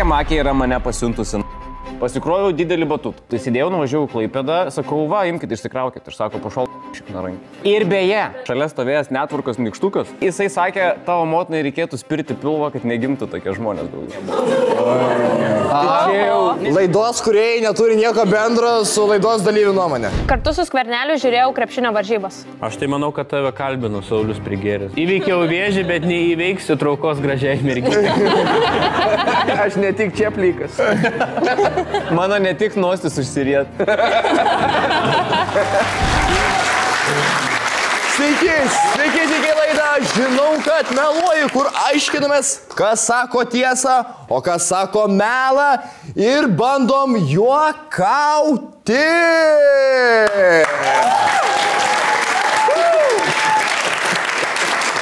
Makė yra mane pasiuntusi. Pasikroviau didelį batutą. Tai sėdėjau, nuvažiavau Klaipėdą, sakau, va, imkite, išsikraukit. Ir sako, pašol šikną ranką. Ir beje, šalia stovėjęs netvarkos nykštukas, jisai sakė, tavo motinai reikėtų spirti pilvą, kad negimtų tokie žmonės daugiau. Laidos kūrėjai neturi nieko bendro su laidos dalyvių nuomonė. Kartu su Skverneliu žiūrėjau krepšinio varžybas. Aš tai manau, kad tave kalbinu, Saulius Prigėris. Įveikiau vėžį, bet neįveiksiu traukos gražiai merginai. Aš ne tik čia plikas. Mano ne tik nosis užsiriet. Sveiki, sveiki laidą. Žinau, kad meluoju, kur aiškinamės, kas sako tiesą, o kas sako melą ir bandom juokauti.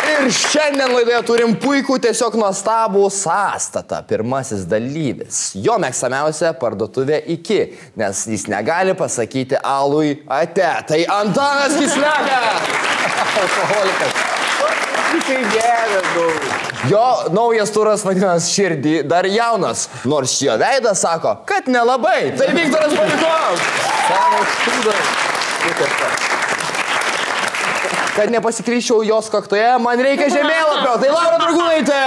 Ir šiandien laidoje turim puikų, tiesiog nuostabų sąstatą. Pirmasis dalyvis. Jo mėgstamiausia parduotuvė iki, nes jis negali pasakyti alui ate. Tai Antanas Kislekas. Alkoholikas. Kai geras daug. Jo naujas turas vadinamas Širdį dar jaunas, nors jo veidas sako, kad nelabai. Tai Viktoras Balikovas. Kad nepasikryščiau jos kaktoje, man reikia žemėlapio. Tai Laura Dragūnaitė.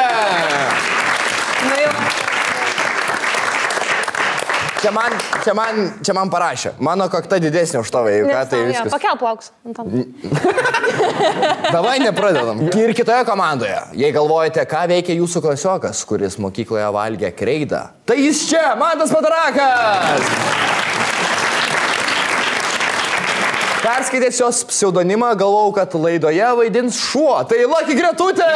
Čia man parašė. Mano kakta didesnė už tavo, jeigu ką, tai viskas. Pakel plauks. Davai nepradedam. Ir kitoje komandoje, jei galvojate, ką veikia jūsų klasiokas, kuris mokykloje valgė kreidą, tai jis čia, Mantas Patarakas. Perskaitęs jos pseudonimą, galvojau, kad laidoje vaidins šuo. Tai Lucky Gretutė!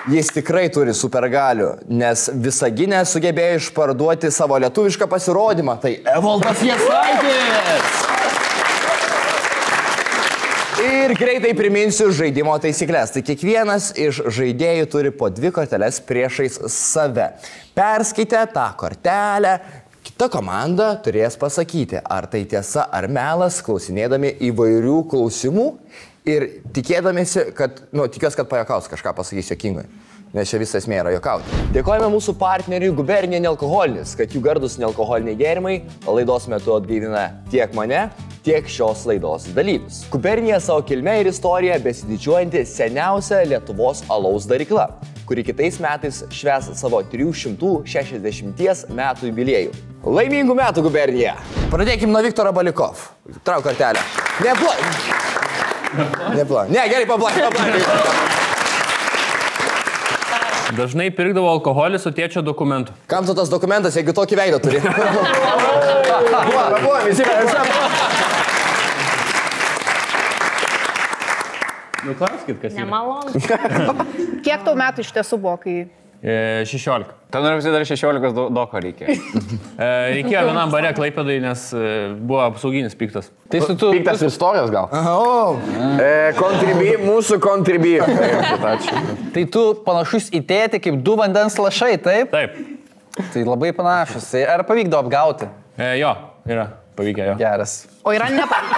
Jis tikrai turi supergalių, nes Visagine sugebėjo išparduoti savo lietuvišką pasirodymą. Tai Evaldas Jasaitis! Ir greitai priminsiu žaidimo taisyklės. Tai kiekvienas iš žaidėjų turi po 2 korteles priešais save. Perskaitę tą kortelę, kita komanda turės pasakyti, ar tai tiesa ar melas, klausinėdami įvairių klausimų ir tikėdamėsi, kad, tikiuosi, kad pajuokaus kažką pasakys juokingai, nes čia visą esmė yra juokauti. Dėkojame mūsų partneriui Gubernija Nealkoholinis, kad jų gardus nealkoholiniai gėrimai laidos metu atgaivina tiek mane, tiek šios laidos dalyvius. Gubernija savo kilme ir istorija besididžiuojanti seniausia Lietuvos alaus darykla, kuri kitais metais švęs savo 360 metų jubiliejų. Laimingų metų, Gubernija! Pradėkim nuo Viktoro Balikov. Trauk kartelę. Ne, gerai, pablak. Dažnai pirkdavo alkoholį su tėčio dokumentu. Kam tu tas dokumentas, jeigu tokį veidą turi? Klauskit, kas yra. Nemalonu. Kiek tau metų iš tiesų buvo, kai... 16. Ten noriu dar 16 doko reikia. Reikėjo vienam bare Klaipėdai, nes buvo apsauginis piktas. Tai tu... Piktas istorijos gal? Mūsų kontribį. Tai tu panašus į tėtį kaip 2 vandens lašai, taip? Taip. Tai labai panašus. Ar pavykdavo apgauti? Jo, yra pavykę jo. Geras. O yra nepavykę.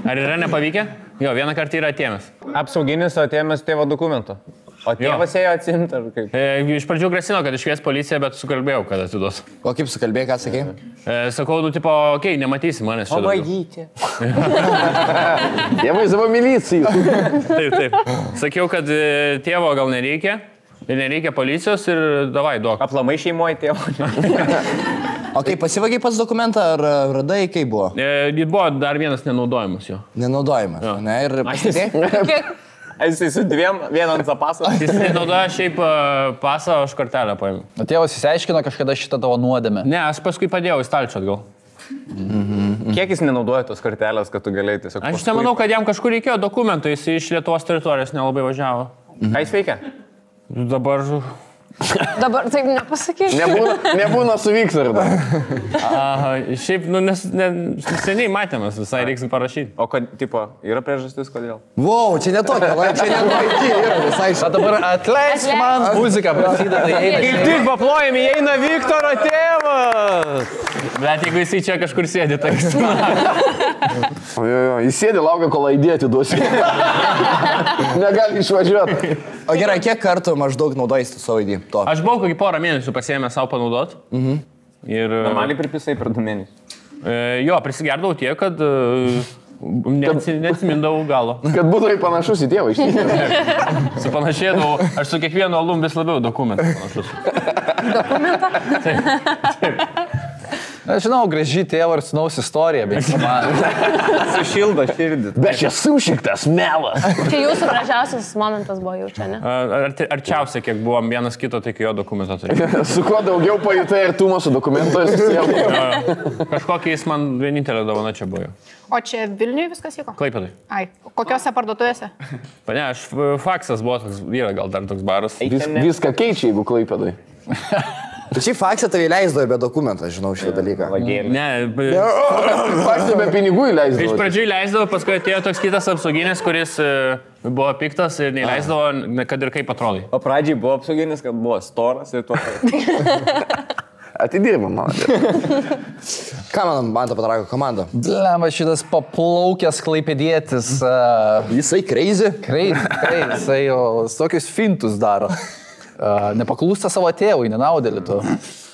Ar yra nepavykę? Jo, vieną kartą yra atėmęs. Apsauginis atėmęs tėvo dokumento. O tėvas ėjo atsimti ar kaip? Iš pradžių grasino, kad iškvies policiją, bet sukalbėjau, kad atiduos. O kaip sukalbėjai, ką sakei? Sakau, okei, nematysi manęs čia. O vaidyti. Tėvai savo milicijų. Taip. Sakiau, kad tėvo gal nereikia. Ir nereikia policijos ir davai, duok. Aplamai šeimoje tėvo. O kaip pasivagiai pats dokumentą, ar radai, kaip buvo? Buvo dar vienas nenaudojimas jo. Nenaudojimas, ne? Ir pastebėjai? Jisai su 2, vieną ant zapaso. Jis nenaudoja šiaip pasą, aš kortelę paėmiau. O tėvas įsiaiškino kažkada šitą tavo nuodėmę? Ne, aš paskui padėjau į stalčių atgal. Kiek jis nenaudoja tos kortelės, kad tu galėjai tiesiog... Aš nemanau, kad jam kažkur reikėjo dokumentų, jis iš Lietuvos teritorijos nelabai važiavo. Ką jis veikia? Dabar Dabar taip nepasakysiu. Nebūna su Viktoru. Šiaip, seniai matėmės, visai reiks parašyti. O kad, tipo, yra priežastis, kodėl? Wow, čia netokia, čia netokia, yra visai šitą. Dabar atleisk man, muzika prasideda. Kaip tik paplojami, eina Viktoro tėvas. Bet jeigu jisai čia kažkur sėdi, tai Jis sėdi, laukia, kol įdėti duosi. Negali išvažiuoti. O gerai, kiek kartų maždaug naudojasi savo ID? To. Aš buvau kokį porą mėnesių pasiėmę savo panaudot. Ir... Normaliai pripisai per 2 mėnesius. Jo, prisigerdavau tiek, kad neatsimindavau galo. Kad būtų panašus į tėvą iš tikrųjų. Supanašėdavau, aš su kiekvienu alum vis labiau dokumentą panašus. Dokumentą? Aš žinau, graži tėvo ir sūnaus istorija, bet man. Sušildo širdį. Bet čia sušiktas melas. Čia jūsų gražiausias momentas buvo jau čia, ne? Arčiausia, kiek buvom vienas kito, tai jo dokumentą turėjau. Su kuo daugiau pajutai artumo su dokumentais. Kažkokia jis man vienintelė dovana čia buvo. O čia Vilniuje viskas vyko? Klaipėdai. Ai, kokiose parduotuvėse? Pane, aš faksas buvo toks, yra gal dar toks baras. Viską keičia, jeigu Klaipėdai. Tai šį faksą tavai leisdavo be dokumentą, žinau šį dalyką. Ne, Faksą be pinigų įleisdavo. iš pradžių įleisdavo, paskui atėjo toks kitas apsauginis, kuris buvo piktas ir neįleisdavo, kad ir kaip atrodai. O pradžiai buvo apsauginis, kad buvo storas ir tuo. Atidirbam, man. Ką man tą patrako komanda? Lemba šitas paplaukęs klaipėdietis. Jisai crazy. Jisai tokius fintus daro. Nepaklūsta savo tėvui, nenaudėlį tu.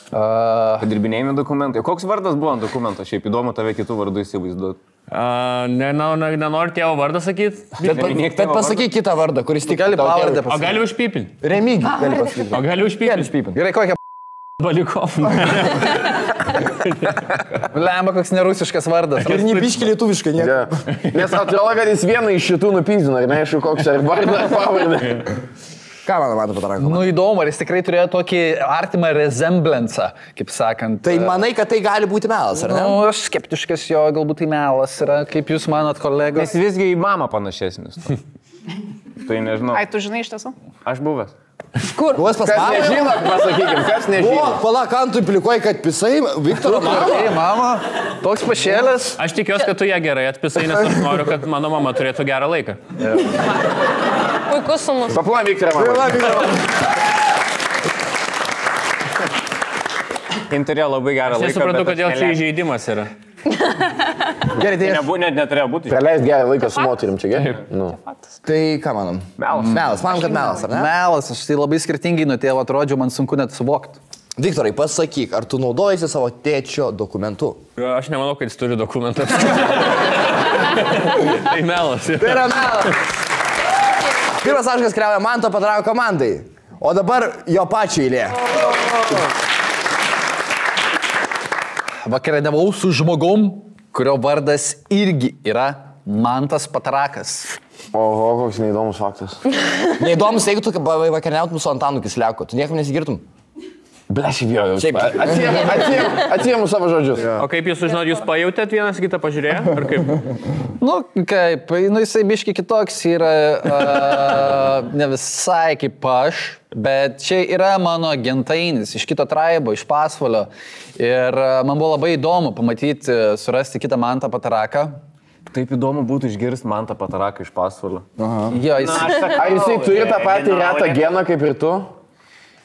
Padirbinėjami dokumentai. Koks vardas buvo ant dokumento? Šiaip įdomu tave kitų vardų įsivaizduoti. Nenoriu tėvo vardą sakyti. Bet pasakyk kitą vardą, kuris tik gali pavardę O pasakyti. gali užpipinti. Remigį gali pasakyti. O gali užpipinti. Gerai, kokią Balikov. lemba, koks nerusiškas vardas. Ir nebiški lietuviškai, ne? Nes atrodo, kad jis vieną iš šitų nupinzino ir neaišku, koks ar vardą, ar pavardę. Ką man patrako? Nu įdomu, ar jis tikrai turėjo tokį artimą resemblansą, kaip sakant. Tai manai, kad tai gali būti melas, ar ne? Nu, aš skeptiškas jo, galbūt tai melas yra, kaip jūs manot, kolegos. Nes visgi į mamą panašesnis. Tai nežinau. Ai, tu žinai iš tiesų? Aš buvęs. Duos pas Kas mamą? nežino, pasakykim, kas O, nežino. palauk, ant tu plikoji, kad pisai Viktoro mamą? Ei, mama, toks pašėlės. Aš tikiuosi, kad tu ją gerai atpisai, nes aš noriu, kad mano mama turėtų gerą laiką. Puikus sūnus. Paplan Viktorą mamą. Jis turėjo labai gerą laiką. Nesuprantu, bet kodėl aš čia neleidžiu. įžeidimas yra. Gerai, tai Net neturėjo būti. Praleist gerą laiką su moterim, čia gerai? Nu. Tai ką manom? Melas, manom, kad melas, ar ne? Melas, aš tai labai skirtingai nuo tėvo atrodžiau, man sunku net suvokti. Viktorai, pasakyk, ar tu naudojasi savo tėčio dokumentu? Aš nemanau, kad jis turi dokumentą. Tai melas. Tai yra melas. Pirmas taškas keliauja Manto Patrako komandai. O dabar jo pačio eilė. Vakarieniavau su žmogum, kurio vardas irgi yra Mantas Patrakas. Oho, koks neįdomus faktas. Neįdomus, jeigu tu vakarieniautum su Antanu Kisleku, tu niekam nesigirtum. Bleši vėjau. Šiaip. Atsiemu savo žodžius. O kaip jūs sužinot, jūs pajautėt vienas kitą pažiūrėję? Ar kaip? Nu, kaip, nu jisai biški kitoks yra, ne visai kaip aš, bet čia yra mano gentainis iš kito traibo, iš Pasvalio. Ir man buvo labai įdomu pamatyti, surasti kitą Mantą Patraką. Taip įdomu būtų išgirsti Mantą Pataraką iš Pasvalio. Jo, jis, Ar jisai turi tą patį retą geną kaip ir tu?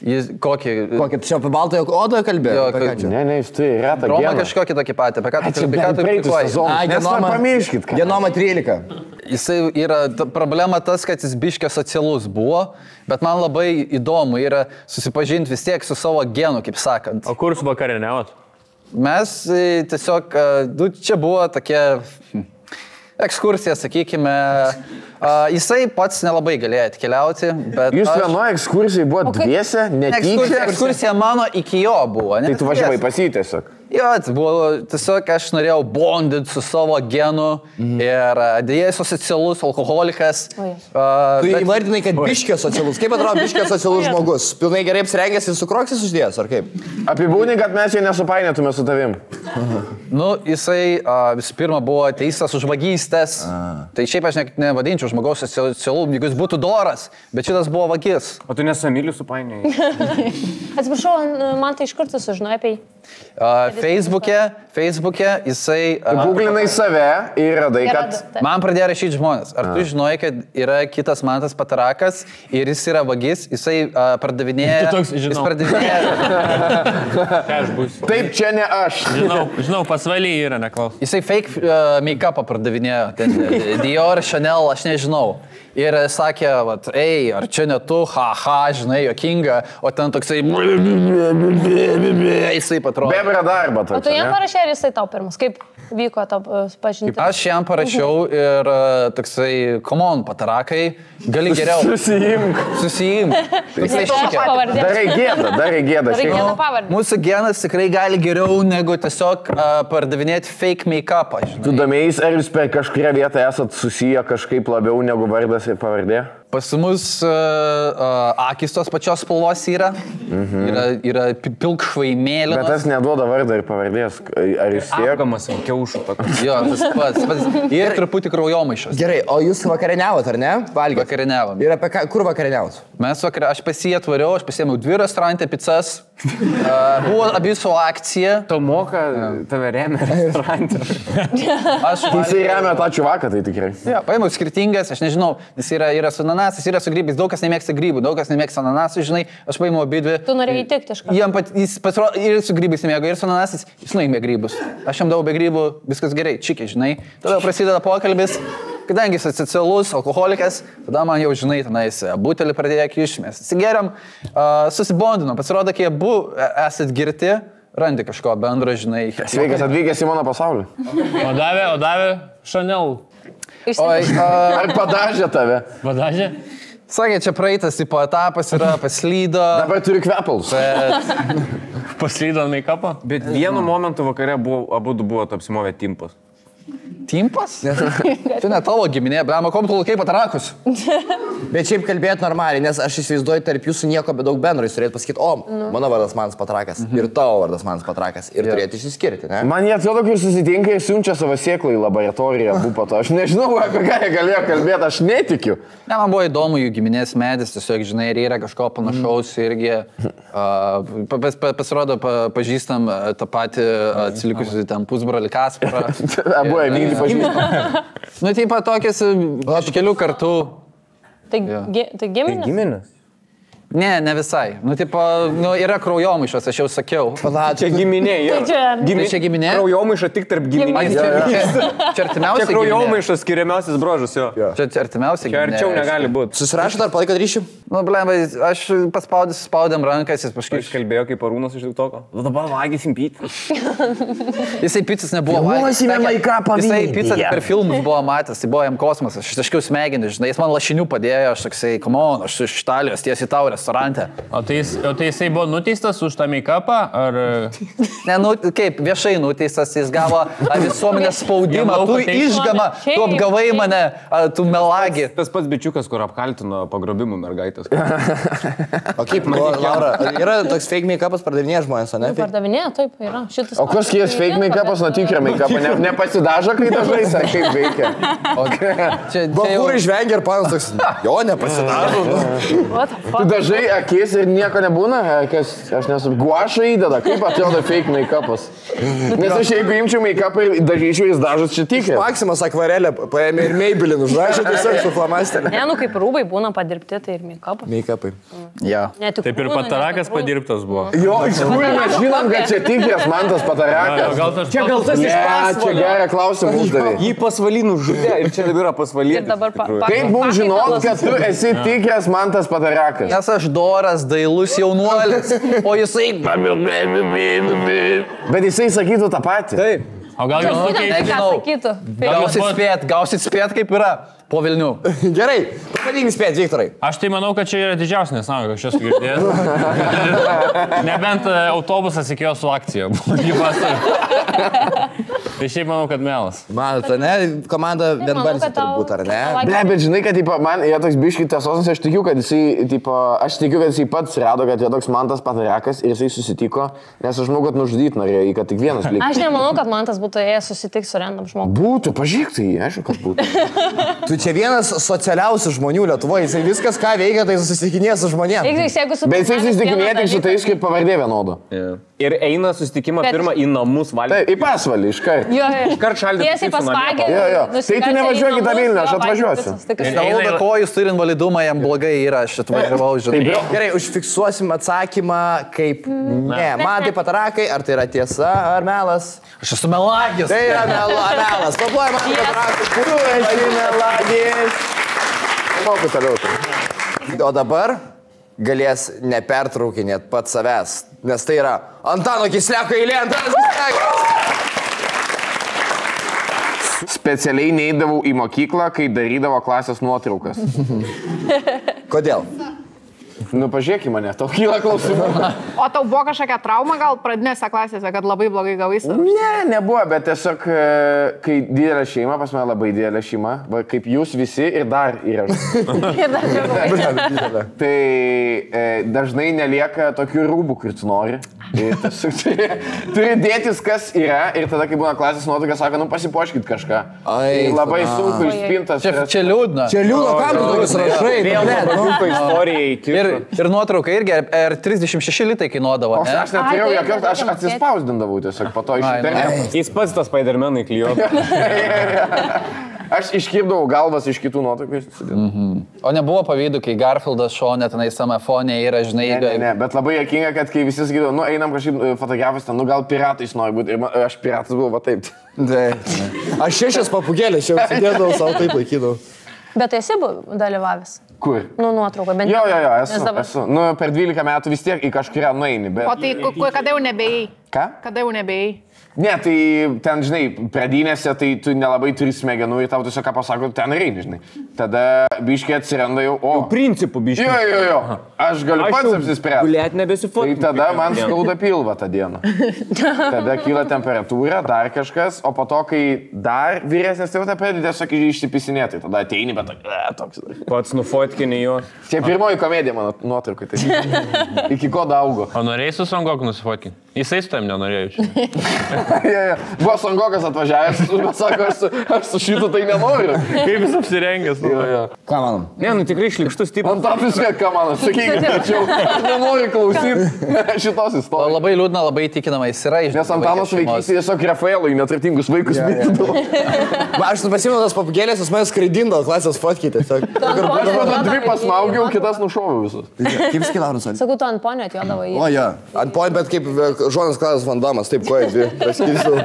jis kokį... Kokį, tu čia apie baltojo odoje kalbėjai? Jo, Apie ką čia? Ne, jis turi retą Roma geną. kažkokį tokį patį, apie ką tu Čia kalbi, ką tu praeitus implikuoji? sezonus. Nepamirškit, ką. Genoma 13. Jisai yra, problema tas, kad jis biškė socialus buvo, bet man labai įdomu yra susipažinti vis tiek su savo genu, kaip sakant. O kur su vakarieniavot? Mes tiesiog, čia buvo tokia ekskursija, sakykime, jisai pats nelabai galėjo atkeliauti, bet... Jūs vienoje ekskursijai buvo dviese, netyčia. Ekskursija mano iki jo buvo, ne? Tai tu važiavai pas jį tiesiog. Jo, tai buvo tiesiog aš norėjau bondinti su savo genu ir dėja esu socialus alkoholikas. Tu įvardinai, kad biškė socialus. Kaip atrodo biškė socialus žmogus? Pilnai gerai apsirengęs ir su kroksis uždėjęs, ar kaip? Apibūdink, kad mes jau nesupainėtume su tavim. Nu, jisai visų pirma buvo teistas už vagystės. Tai šiaip aš nevadinčiau žmogaus socialų, jeigu jis būtų doras, bet šitas buvo vagis. O tu nesamilių supainėjai. Atsiprašau, man tai iš karto sužinojai apie jį. Facebook'e jisai... Googlinai save ir radai, kad... Man pradėjo rašyti žmonės. Ar tu žinojai, kad yra kitas Mantas Patarakas ir jis yra vagis, jisai pardavinėja... Tu toks, žinau. Jis pardavinėja... Ką aš būsiu? Taip, čia ne aš. Žinau, pasvaly yra, neklaus. Jisai fake make-upą pardavinėjo. Ten, Dior, Chanel, aš nežinau. Ir sakė, vat, ei, ar čia ne tu, žinai, jokinga, o ten toksai... Jisai patrodo. Bebra darbą. O tu jam parašė, ar jisai tau pirmas? Kaip vyko tau pažinti? Aš jam parašiau ir toksai, come on, Patarakai, gali geriau. Susijimk. Darai gėdą. Mūsų genas tikrai gali geriau negu tiesiog pardavinėti fake make-upą. Tu domėjais, ar jūs per kažkurią vietą esat susiję kažkaip labiau negu vardas ir pavardė? Pas mus akis tos pačios spalvos yra. Yra pilkšvai mėlynas. Bet tas neduoda vardą ir pavardės. Ar jis tiek? Apgamas ant kiaušų. Jo, tas pats. Ir truputį kraujomaišas. Gerai, o jūs vakarieniavot, ar ne? Valgėt? Vakarieniavom. Ir apie ką, kur vakarieniavot? Aš pas jį atvariau, aš pasiėmiau 2 restorante pizzas. Buvo abiejų akcija. Tau moka, tave remia restorante. Jis remia tą čiuvaką, tai tikrai. Ja, paėmiau skirtingas, aš nežinau, jis yra su ananasais, yra su grybais, daug kas nemėgsta grybų, daug kas nemėgsta ananasų, žinai, aš paėmiau abidvi. Tu norėjai įtikti kažką. Jis pasirodo ir su grybais nemėgo, ir su ananasais, jis nuėmė grybus. Aš jam davau be grybų, viskas gerai, čikiai, žinai. Tada prasideda pokalbis, kadangi jis asocialus, alkoholikas, tada man jau, žinai, tenais butelį pradėjo kišti, mes atsigeriam, susibondinom, pasirodo, kai abu esat girti, randi kažko bendro, žinai. Sveikas atvykęs į mano pasaulį. O davė Chanel. Ar padažė tave? Padažė? Sakė, čia praeitas tipo etapas yra, paslydo. Dabar turiu kvepalus. Paslydo ant make-upą? Bet vienu momentu vakare abu buvo apsimovę timpus. Timpas? Tu ne tavo giminė, blema, kom tu laikai Patarakus. Bet šiaip kalbėt normaliai, nes aš įsivaizduoju, tarp jūsų nieko be daug bendro, jūs turėtumėte pasakyti, mano vardas Mantas Patarakas ir tavo vardas Mantas Patarakas ir turėtų išsiskirti, ne? Man jie atrodo, kai susitinka ir siunčia savo sėklą į laboratoriją, bupato. Aš nežinau, apie ką jie galėjo kalbėti, aš netikiu. Ne, man buvo įdomu jų giminės medis, tiesiog, žinai, ir yra kažko panašaus irgi. Pasirodo, pažįstam tą patį atsilikusi ten pusbrolį Kasparą. Abu vykdyti pažįstam. Nu, taip pat tokias kelių kartų. Tai giminės? Giminės? Ne visai. Nu, tipo, yra kraujomaišas, aš jau sakiau. Čia giminė. Čia giminė? Kraujomaiša tik tarp giminės. Čia artimiausia Čia kraujomaišas skiriamiausias brožas, jo. Čia artimiausia Čia giminė. arčiau negali būti. Susirašot ar palaikot ryšį? Nu, blem, aš spaudėm rankas, jis Aš kalbėjau kaip Arūnas iš TikToko. Dabar valgysim pytį. Jisai pizzas nebuvo matęs. Jisai pizzas per filmus buvo matęs, tai buvo jam kosmosas. Aš taškiau smegenis, žinai, jis man lašinių padėjo, aš toksai, come on, aš iš Italijos tiesiai tau restorante. O tai jisai buvo nuteistas už tą make-upą, ar... Ne, kaip, viešai nuteistas, jis gavo visuomenės spaudimą, tu išgama, tu apgavai mane, tu melagi. Tas pats bičiukas, kur apkaltino pagrobimų mergaitės. O kaip, Laura, yra toks fake make-upas pardavinėja žmonės, o ne? Pardavinėja, taip, yra. O kas skiriasi fake make-upas nuo tikro make-upą? Nepasidažo, kai dažais, ar kaip veikia? Bakūrai žvengia ir panas toks, jo, nepasidažo. Tu dažai akis ir nieko nebūna? Aš nesu, guašą įdeda, kaip atrodo fake make-upas? Nes aš jeigu imčiau make-upą ir dažyčiau, jis dažas čia tikrai. Maksimas akvarelę paėmė ir Maybelline užrašė tiesiog su flomasteriu. Ne, nu kaip rūbai būna padirbti, tai ir make-upas. Make-upai. Ja. Taip ir Patarakas padirbtas buvo. Jo, iš tikrųjų mes žinom, kad čia tikras Mantas Patarakas. Čia gal tas iš Čia pasvalio. gerą klausimą uždavė. Jį pasvalynų žudė ir čia dabar yra pasvalynų. Ir dabar Kaip mums žinot, kad tu esi tikras Mantas Patarakas? Nes aš doras, dailus jaunuolis, o jisai... Bet jisai sakytų tą patį. Taip. O gal jūs Nežinau. Gausit spėt, kaip yra po Vilnių. Gerai, pasakyk spėt, Viktorai. Aš tai manau, kad čia yra didžiausia nesąmonė, aš esu girdėjęs. Nebent autobusas įkėjo su akcija. Tai šiaip manau, kad melas. Manote, ne? Komanda vienbalsė turbūt, ar ne? Ne, bet žinai, kad man yra toks biškis tiesos, nes aš tikiu, kad jisai pats rado, kad yra toks Mantas Patarakas ir jisai susitiko, nes aš žinau, kad nužudyti norėjo, kad tik vienas liktų. Aš nemanau, kad Mantas būtų ėjęs susitikti su random žmogu. Būtų, pažiūrėk tai, aišku, kad būtų. Tu čia vienas socialiausių žmonių Lietuvoje, jisai viskas, ką veikia, tai susitikinėja su žmonėmis. Jeigu Bet jisai susitikinėja tik su tais, kaip pavardė vienodo. Ir eina susitikimą pirmą į namus valgyti. Taip, į pasvalį iš karto. Jo, Iškart šaldyti. Tiesiai pas Vagį. Jo. Tai tu nevažiuok į tą Vilnių, aš atvažiuosiu. Galvoju, ko jūs turi invalidumą, jam blogai yra, aš atvažiavau, žinai. Gerai, užfiksuosim atsakymą kaip ne. Man tai patarakai, ar tai yra tiesa, ar melas? Aš esu melagis. Tai yra melas. Papuoja man patarakai, kuriuo esi melagis. Moku toliau. O dabar galės nepertraukinėt pat savęs, nes tai yra Antano Kisleko eilė, Antanas Kislekas. Specialiai neidavau į mokyklą, kai darydavo klasės nuotraukas. Kodėl? Nu, pažiūrėk į mane, tau kyla klausimų. O tau buvo kažkokia trauma gal pradinėse klasėse, kad labai blogai gavaisi? Ne, nebuvo, bet tiesiog, kai didelė šeima, pas mane labai didelė šeima, va, kaip jūs visi ir dar yra. Tai dažnai nelieka tokių rūbų, kur tu nori. Turi dėtis, kas yra, ir tada, kai būna klasės nuotraukas, sako, nu pasipuoškit kažką. Ai, labai sunku iš spintas. Čia liūdna. Čia liūdna, kam tu tokius rašai? Vėl trumpa istorija. Ir nuotrauka irgi, ar 36 litai kainuodavo, ne? Aš neturėjau jokios, aš atsispausdindavau tiesiog po to iš interneto. Jis pats tas Spider-Man'ai klijuoja. Aš iškirdavau galvas iš kitų nuotraukų. O nebuvo pavydų, kai Garfieldas šonė tenai tame fone yra, žinai, Ne, bet labai juokinga, kad kai visi sakydavo, nu einam kažkaip fotografas ten, nu gal piratais nori būti. Ir aš piratas buvau, va taip. Aš 6 papugėlės jau sėdėdavau, savo taip laikydavau. Bet esi dalyvavęs? Kur? Nu, nuotrauką, bent Jo, esu. Nu, per 12 metų vis tiek į kažkurią nueini, bet... O tai kada jau nebėjai? Ką? Kada jau nebėjai? Ne, tai ten, žinai, pradinėse, tai tu nelabai turi smegenų ir tau tiesiog ką pasako, ten reini, žinai. Tada biškiai atsiranda jau, o... Principų biškiai. Jo. Aš galiu pats apsispręsti. Gulėt nebesifotkint. Tai tada man skauda pilvą tą dieną. Tada kyla temperatūra, dar kažkas, o po to, kai dar vyresnės tėvutė pradeda tiesiog išsipisinėti, tada ateini, bet toks. Pats nufotkinė juos. Čia pirmoji komedija mano nuotraukai, tai iki ko daugo. O norėjai su Songoku nusifotkinti? Jisai su tam nenorėjo. Buvo Songokas atvažiavęs, bet sako, aš su šitu tai nenoriu. Kaip jis apsirengęs? Ką manom? Ne, nu tikrai šlikštus tipas. Ant to viską, ką man, sakykit, tačiau aš nenoriu klausyti šitos istorijos. Labai liūdna, labai įtikinama, jis yra iš... Nes Antanas vaikystėje tiesiog Rafaelui neturtingus vaikus mėtydavo. Aš pasimenu tas papugėlės, jis mane skraidindavo klasės fotkyti. Aš man 2 pasmaugiau, kitas nušoviau visus. Kaip skilaunas? Sakau, tu ant ponio atjodavo į... O, jo. Ant ponio, bet kaip Žonas Klasas Vandamas, taip koja 2. Praskirsiu.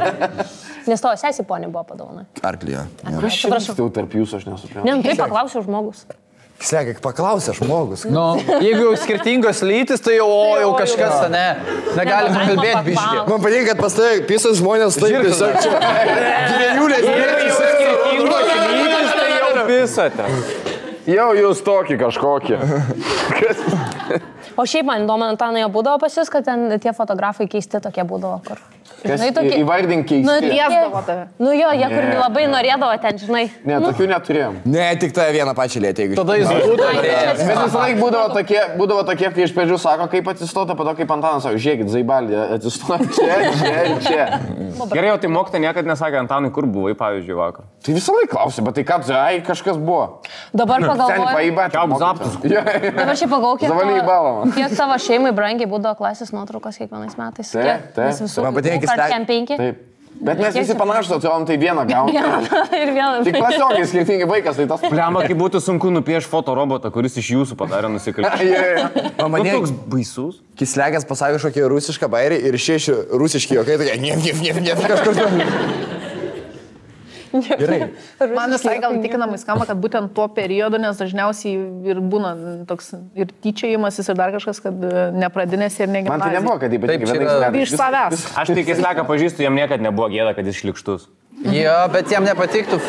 Nes tavo sesį ponį buvo padovana. Arklį, jo. Kas čia vyksta tarp jūsų, aš nesuprantu. Ne, tai paklausiau žmogus. Slekia, paklausė žmogus. Nu, jeigu jau skirtingos lytis, tai jau kažkas, ne? Negalim kalbėti biškį. Man patinka, kad pas tai pisas žmonės taip tiesiog čia. Dviejulės Tai jau pisate. Jau jūs tokį kažkokį. O šiaip man įdomu, Antanai, būdavo pas jūs, kad ten tie fotografai keisti tokie būdavo, kur... Kas įvardink keisti? Liesdavo tave. Nu jo, jie kur labai norėdavo ten, žinai. Ne, tokių neturėjom. Ne, tik tą vieną pačią lietę, jeigu... Tada jis būtų... Bet visą laiką būdavo tokie, kai iš pradžių sako, kaip atsistota, po to kaip Antanas sako, žiūrėkit, Zaibalį, atsistoja čia. Gerai, o tai mokyta niekad nesakė, Antanai, kur buvai, pavyzdžiui, vakar. Tai visą laiką klausė, bet tai ką, ai, kažkas buvo. Dabar Seniai pagalvoju, paibėti. dabar šiaip pagalvoju, Zavalį į balą. kiek tavo šeimai brangiai būdavo klasės nuotraukos kiekvienais metais. Taip, taip. Nes visų Man patinka, būtų kai kem 5. Taip. Bet mes visi panašus atrodom, tai vieną gaunam. Ir vieną. Tik klasiokai skirtingi vaikas, tai tas... Pliama, kai būtų sunku nupiešti fotorobotą, kuris iš jūsų padarė nusikaltimą. Man Toks baisus. Kislekas pasakė kažkokį rusišką bairį ir šeši rusiški jokai tokie, ne, kažkur. Gerai. Man visai gal įtikinamai skamba, kad būtent tuo periodu, nes dažniausiai ir būna toks ir tyčiojimasis ir dar kažkas, kad nepradinėsi ir negimnazija. Man tai nebuvo, kad ypatingai vienais metais. Iš savęs. Aš tik Kisleką pažįstu, jam niekad nebuvo gėda, kad jis šlikštus. Jo, bet jam nepatiktų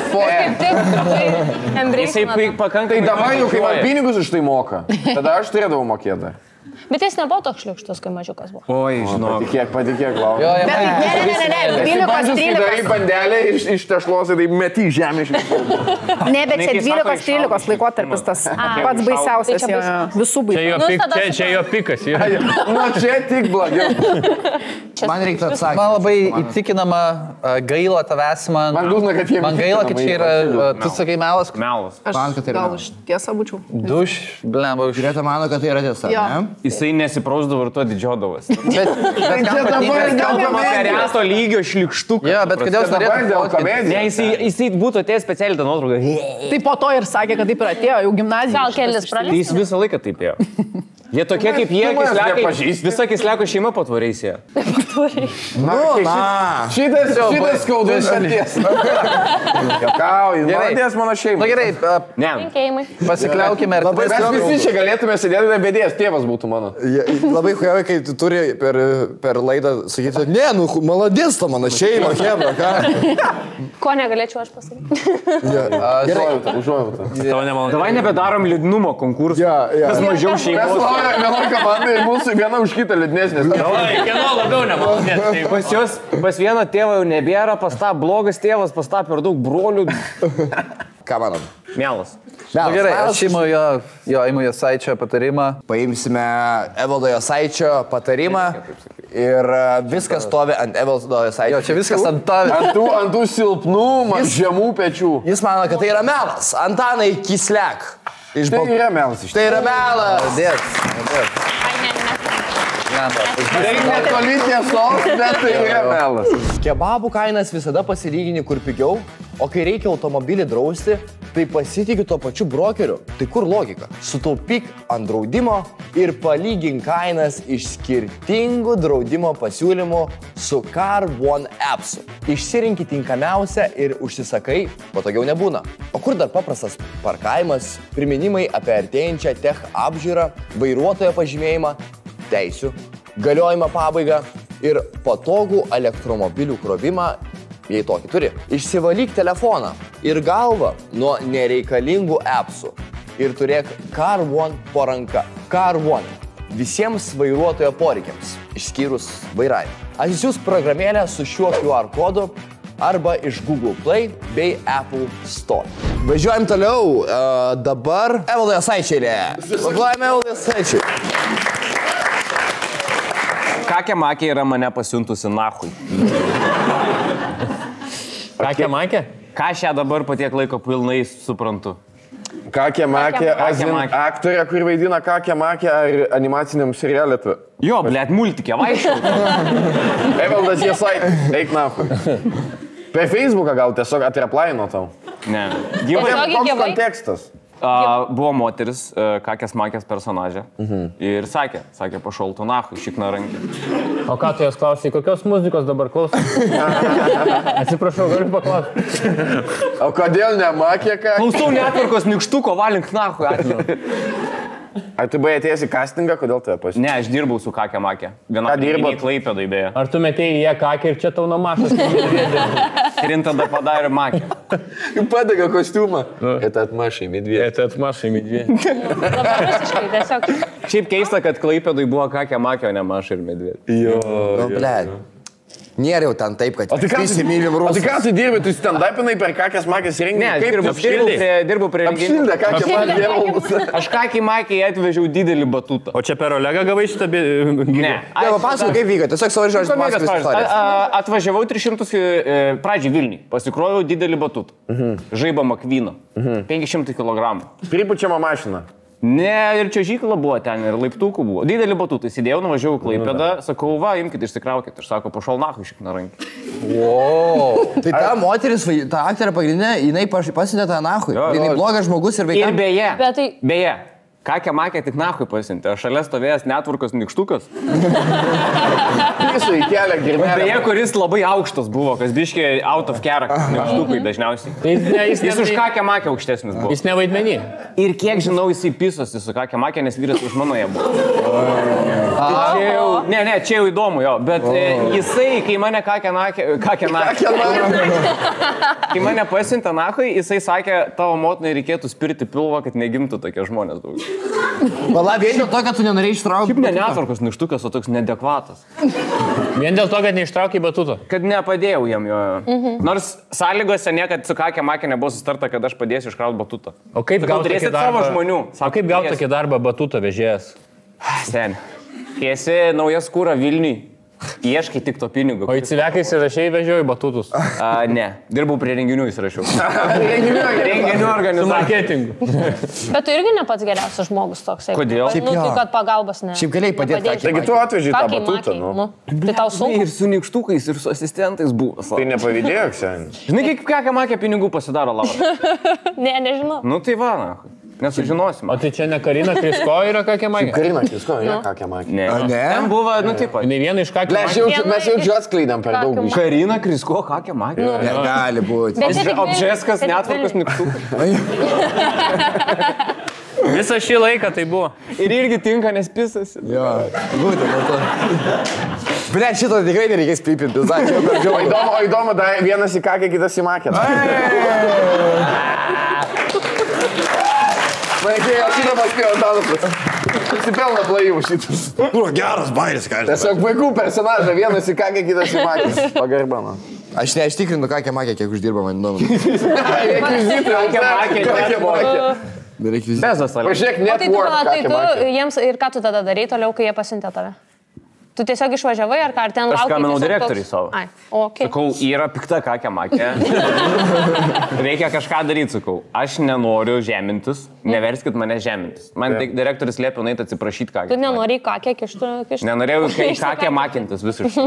Jisai pakankamai... Tai dabar jau, kai man pinigus už tai moka, tada aš turėdavau mokėti. Bet jis nebuvo toks šliukštus, kai mažiukas buvo. Oi, žinau. Patikėk, Lau. Ne, 12-13. Darai bandelę iš tešlos ir tai meti žemė iš visų. Ne, bet čia 12-13 laikotarpis tas pats baisiausias, visų baisiausias. Čia jo pikas. Nu, čia tik blogiau. čia. Man reiktų atsakyti. Man labai įtikinama, gaila tavęs man. Man liūdna, kad jie Man gaila, kad čia yra, tu sakai melas. Melas. Man, kad tai yra Gal melas. už tiesą būčiau. Duš, blemba, už. Greta mano, kad tai yra tiesa. Jo. Ne? Jisai nesiprausdavo ir to didžiodavosi. Bet kam patinka- Kalbama apie reto lygio šlikštuką. Jo, bet kodėl jis norėtų dėl fotkint? Ne, komedijos. jisai būtų atėjęs specialiai tą nuotrauką. Tai po to ir sakė, kad taip ir atėjo, jau gimnazijoje. Gal kelis Tai praleis? jis visą laiką taip ėjo. Jie tokie kaip jie, tu manęs kislekai, nepažįsti. visa kisleko šeima patvarėsi. Na. Šitas skaudus šalties. Jokauju, nuodės mano šeima. Na gerai, Ne. Linkėjimai. pasikliaukime ir Labai Mes visi čia galėtume sėdėti nebėdės, tėvas būtų mano. Labai huijavai, kai tu turi per laidą sakyti, ne, nu, maladės ta mano šeima, hebra, ką? Ko negalėčiau aš pasakyti? Užuojauta. Tavo nemanau. Davai nebedarom liūdnumo konkursų. Kas mažiau Mes šeimos. vienoj komandai ir mūsų viena už kitą liūdnesnės. Kieno labiau nemanau. Pas vieną tėvą jau nebėra, pas tą blogas tėvas, pas tą per daug brolių. Ką manom? Mielas. Na gerai, aš imu jo Saičio patarimą. Paimsime Evaldo Jasaičio patarimą ir viskas stovi ant Evaldo Jasaičio. Jo, čia viskas ant tavęs. Ant tų silpnų, žemų pečių. Jis mano, kad tai yra melas. Antanai Kislek. Tai yra melas iš Tai yra melas. Dėt. Ai, ne. Tai netoli tiesos, bet tai yra melas. Kebabų kainas visada pasilygini kur pigiau, o kai reikia automobilį drausti, tai pasitiki tuo pačiu brokeriu. Tai kur logika? Sutaupyk ant draudimo ir palygink kainas iš skirtingų draudimo pasiūlymų su Car One appsu. Išsirinkit tinkamiausią ir užsisakai, patogiau nebūna. O kur dar paprastas parkavimas, priminimai apie artėjančią tech apžiūrą, vairuotojo pažymėjimą, teisių, galiojimą pabaigą ir patogų elektromobilių krovimą, jei tokį turi. Išsivalyk telefoną ir galvą nuo nereikalingų appsų ir turėk Car One po ranka. Car One. Visiems vairuotojo poreikiams, išskyrus vairavimą. Atsisiųs programėlę su šiuo QR kodu arba iš Google Play bei Apple Store. Važiuojam toliau. Dabar Evaldo Jasaičio. Važiuojame Evaldo Jasaičio. Kakė makė yra mane pasiuntusi nahui. Kakė makė? Ką aš ją dabar po tiek laiko pilnai suprantu. Kakė makė, Kakė makė. aktorė, kuri vaidina Kakė makė ar animaciniam serialė. Jo, blėt, multikė, vaikščiau. Evaldas Jasai, eik nahui. Per Facebooką gal tiesiog atreplaino tau. Ne. Gyvai. Tiesiog Koks gyvai? kontekstas? Buvo moteris, Kakės makės personažė. Ir sakė, pašaltų nahui, šikna rankį. O ką tu jos klausai, kokios muzikos dabar klausai? Atsiprašau, galiu paklausti. O kodėl nemakė ką? Klausau netvarkos nykštuko, valink nahui atveju. Ar tu buvai atėjęs į castingą, kodėl tu pasiūlė? Ne, aš dirbau su Kakė makė. Viena Ką dirbot? Klaipėdai beje. Ar tu metėjai ją kakį ir čia tau numašas? Ir jin tada padarė makė. Padega kostiumą. Ir atmašai, midvė. Tai atmašai midvė. Labai visiškai, tiesiog. Šiaip keista, kad Klaipėdai buvo Kakė makė, o ne maša ir medvė. Nu, blėt. Nėra jau ten taip, kad visi mylim O tai rusus. ką tu dirbi, tu stand-upinai per Kakės makės renginį? Ne, aš Kaip dirbau prie renginių. apšildė Kakė makė? Aš Kakė makė atvežiau didelį batutą. O čia per Olegą gavai šitą Ne. Ne, papasakok, kaip vyko, tiesiog savo žodžius Komedijos pasakok pavyzdys. istoriją. Atvažiavau 300 pradžiai Vilniui, pasikroviau didelį batutą. Žaibą Makvyną. 500 kg. Pripučiama mašina. Ne, ir čia žykla buvo ten, ir laiptukų buvo. Didelį batutą įsidėjau, nuvažiavau į Klaipėdą, sakau, va, imkite, išsikraukite. Ir sako, pašal nahui šikna rankį. Tai ta moteris, ta aktorė pagrindinė, jinai pasidė tą nahui. Jo, Jinai jo. blogas žmogus ir Ir vaikams. beje, Bet tai- beje, Kakė makė tik nahui pasiuntė, o šalia stovėjęs netvarkos nykštukas. Jisai kelia girmelę. Beje, kuris labai aukštas buvo, kas biškiai out of character, nykštukai dažniausiai. Jis už Kakė makė aukštesnis buvo. Jis nevaidmenį. Ir kiek žinau, jisai pisosi su Kakė makė, nes vyras už mano ją buvo. Tai čia jau, ne, čia jau įdomu jo, bet jisai, kai mane Kakė makė, kai mane pasiuntė nahui, jisai sakė, tavo motinai reikėtų spirti pilvą, kad negimtų tokie žmonės daugiau. Vala, vien dėl to, kad tu nenorėjai ištraukti. Kaip ne netvarkos nykštukas, o toks nedekvatas. Vien dėl to, kad neištraukai batuto. Kad nepadėjau jam jo. Nors sąlygose niekad su Kakė makė nebuvo sustarta, kad aš padėsiu iškrauti batutą. O kaip Sakau, gauti turėsit savo žmonių. O kaip gauti tokį darbą batuto vežėjas? Sen, kai esi naujas kūra Vilniui, Ieškai tik to pinigų. O į Civeką įsirašėjai vežioju batutus. Ne, dirbau prie renginių įsirašiau. Renginių organizacijų. Marketingu. Bet tu irgi ne pats geriausias žmogus toksai. Kodėl? Nu, tai kad pagalbos ne. Šiaip galėjai padėti nepadėčiau. Taigi tu atveži tą Kakiai batutą, makiai, nu. Tai tau sunku. Ir su nykštukais, ir su asistentais buvo. Tai nepavydėjok, seniai. Žinai, kaip ką makė pinigų pasidaro Laura? Ne, nežinau. Nu tai va, nesužinosim. O tai čia ne Karina Krisko yra kokia magija? Karina, kisko, ne, ką makė. Ne. ne? Ten buvo, nu taip pat. Ne vieną iš ką Mes jau atskleidėm per daug. Kakių Karina Krisko, hakė makė. Negali būti. Bet čia tik Obžeskas, bet netvarkos nykštukai. Visą šį laiką tai buvo. Ir irgi tinka, nes pisasi. Jo, būtent dėl to. Ble, šito tikrai nereikės pipinti. O įdomu, dar vienas į kakę, kitas į makę. Vaikėjo, šitą paspėjo Danukas. Susipelna plaivų šitas. Geras bairis, ką aš. Tiesiog vaikų personažą, vienas į kakę, kitas į makę. Pagarba, man. Aš neštikrinu, ką makė, kiek uždirba man įdomu. Beveik visi. Bezas, ar? Pažiūrėk, O tai tu, network, tai kakę tu makė. jiems ir ką tu tada darai toliau, kai jie pasiuntė tave? Tu tiesiog išvažiavai ar ką, ar ten laukai? Aš skambinau tiesiog direktoriui toks- savo. Ai, okei. Sakau, yra pikta kakė makė. Reikia kažką daryti, sakau. Aš nenoriu žemintis, neverskit mane žemintis. Man direktorius liepė nueiti atsiprašyti kakė. Tu nenori ką, kiek iš tų... Nenorėjau kakė makintis visiškai.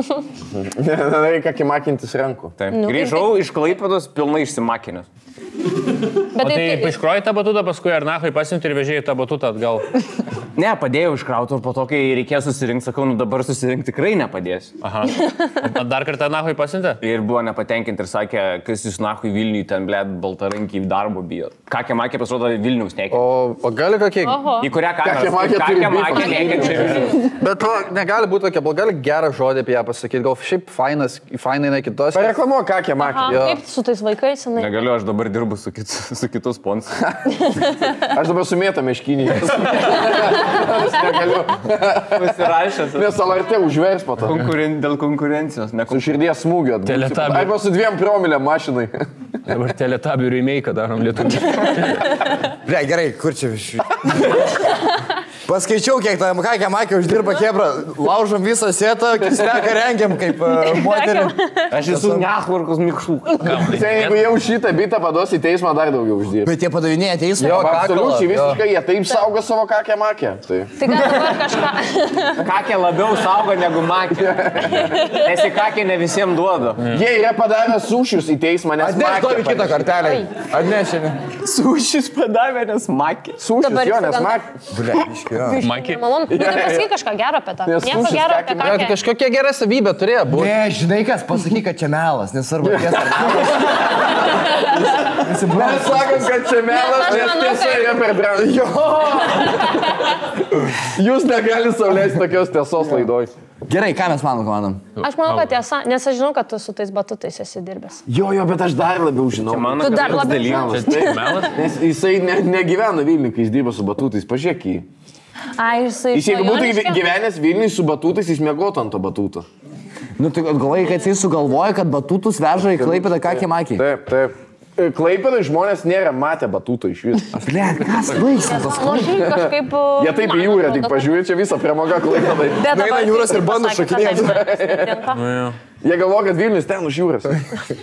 Reikia kakį makintis rankų. Taip. Nu, Grįžau iš Klaipėdos pilnai išsimakinęs. Bet O tai tai... iškroji tą batutą, paskui ar nahai pasiunti ir vežėjai tą batutą atgal. Ne, padėjau iškrauti ir po to, kai reikėjo susirinkti, sakau, nu dabar susirinkti tikrai nepadėsiu. Aha. Dar kartą nahai pasiuntė? Ir buvo nepatenkinti ir sakė, kas jūs nahui Vilniui ten, blėt, baltarankiai darbo bijo. Kakė makė pasirodo Vilniaus nekė. O gali kokie... Oho. Į kurią kamerą? Kakė makė turi Kakė makė bifą. nekė čia Vilnius. Bet negali būti tokia, gali gerą žodį apie ją pasakyti, gal šiaip fainai ne kitos. Pareklamuok kakę makį. Aha, kaip su tais vaikais, jinai? Negaliu, aš dabar dirbu su kitu sponsoriu. Aš dabar sumėtą meškinį. Negaliu. Pasirašęs. Nes LRT užvers po to. Dėl konkurencijos. Su širdies smūgio. Teletabių. Arba su 2 promilėm mašinai. Dabar teletabių remake darom lietuvių. Ble, gerai, kur čia iš... Paskaičiau, kiek tą kakė makė uždirba kebra. Laužom visą setą, kisleką rengiam kaip moterį. Aš esu netvarkos mikštukas. Tai jeigu jau šitą bitą paduos į teismą, dar daugiau uždirba. Bet jie padavinėja teismą. Jo, Absoliučiai visiškai, jie taip saugo savo kakę makę. Tai. Tai gal dabar kažką... Kakė labiau saugo negu makė. Nes į kakė ne visiems duoda. Jie yra padarę sušius į teismą, nes Atneš duovi kitą kartelę. Atneš šiandien. Sušis padavė, nes makė. Sušius, Dabar jo, nes išsigandau. makė. Ble, iškiu. Maki. Malonu, tu nepasakai kažką gero apie tą. Nes Nieko sušis gero apie kakį- ką. Kažkokia gera savybė turėjo būti. Ne, žinai kas, pasakyk, kad čia melas, nesvarbu, tiesa. Mes sakom, kad čia melas, Aš nes manau, tiesa kad- yra per brangi. Jūs negalite sauliaisti tokios tiesos laidoj. Gerai, ką mes manom? Aš manau, kad tiesa, nes aš žinau, kad tu su tais batutais esi dirbęs. Jo, bet aš dar labiau žinau. Mano Tu dar kažkoks labiau dalykas. Taip, Melas? nes jisai negyvena Vilniui, kai jis dirba su batutais. Pažiūrėk jį. Ai, jisai... Jis jeigu būtų Joniškio? gyvenęs Vilniui su batutais, jis mėgotų ant to batuto. Nu, tai galvoji, kad jis sugalvoja, kad batutus veža į Klaipėdą kakį makį. Taip, taip. Klaipėdai žmonės nėra matę batuto iš vis. Ble, kas baigsis tas Nu, šiaip kažkaip... Jie taip į jūrą tik pažiūrė, čia visą pramoga Klaipėdai. Nueina jūros ir bando šokinėti. Jie galvoja, kad Vilnius ten už jūros.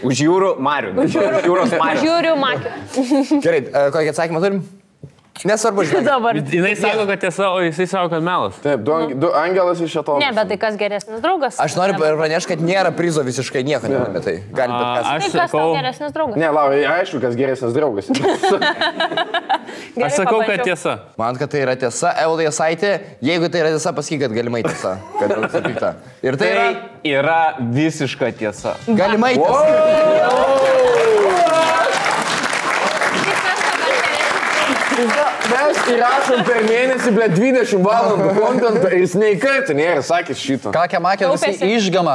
Už jūrų marių. Už jūros marių. Žiūriu, makį. Gerai, kokį atsakymą turim? Nesvarbu, žinai. Dabar. Jinai sako, kad tiesa, o jisai sako, kad melas. Taip, du angelas iš šito. Ne, bet tai kas geresnis draugas? Aš noriu pranešti, kad nėra prizo visiškai nieko nenume, tai gali bet kas. Aš Tai kas tau sakau, geresnis draugas? Ne, Laurai, aišku, kas geresnis draugas. Gerai, aš sakau, kad pabandžiau. tiesa. Man, kad tai yra tiesa, Eudai Jasaitė, jeigu tai yra tiesa, pasakyk, kad galimai tiesa. Kad būtų pikta. Ir tai yra Tai yra visiška tiesa. galimai tiesa. Mes įrašom per mėnesį, ble, 20 valandų kontentą ir jis nei kartą nėra sakęs šito. Kakė makė visi Kaupėsi. išgama.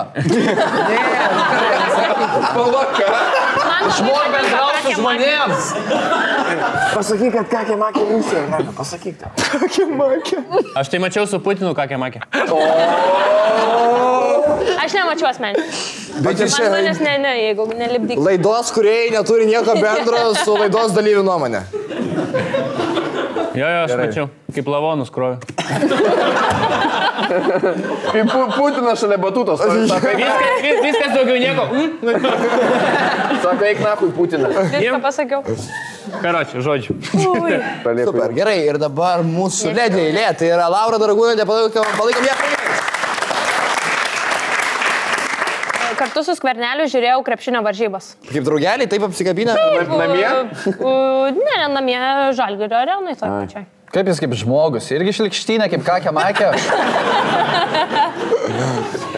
Išmok bendrauti su žmonėms. Pasakyk, kad kakė makė Rusija. Pasakyk tą. Aš tai mačiau su Putinu, kokią makė. Aš nemačiau asmeniškai. Bet jis Man manęs ne, jeigu nelipdyk. laidos kuriejai neturi nieko bendro su laidos dalyvių nuomonė. Jo, aš mačiau, kaip lavonus kroviu. Kaip Putinas šalia batutos. Viskas daugiau nieko. Sako, eik nakui Putinas. Viską pasakiau. Karočiui, žodžiu. Super, gerai. Ir dabar mūsų ledė eilė. Tai yra Laura Dragūnaitė, palaikom ją. Kartu su Skverneliu žiūrėjau krepšinio varžybas. Kaip draugeliai, taip apsikabinę? Namie? Ne, namie Žalgirio arenai toj pačioj. Kaip jis kaip žmogus? Irgi šlikštynė, kaip kakė makė.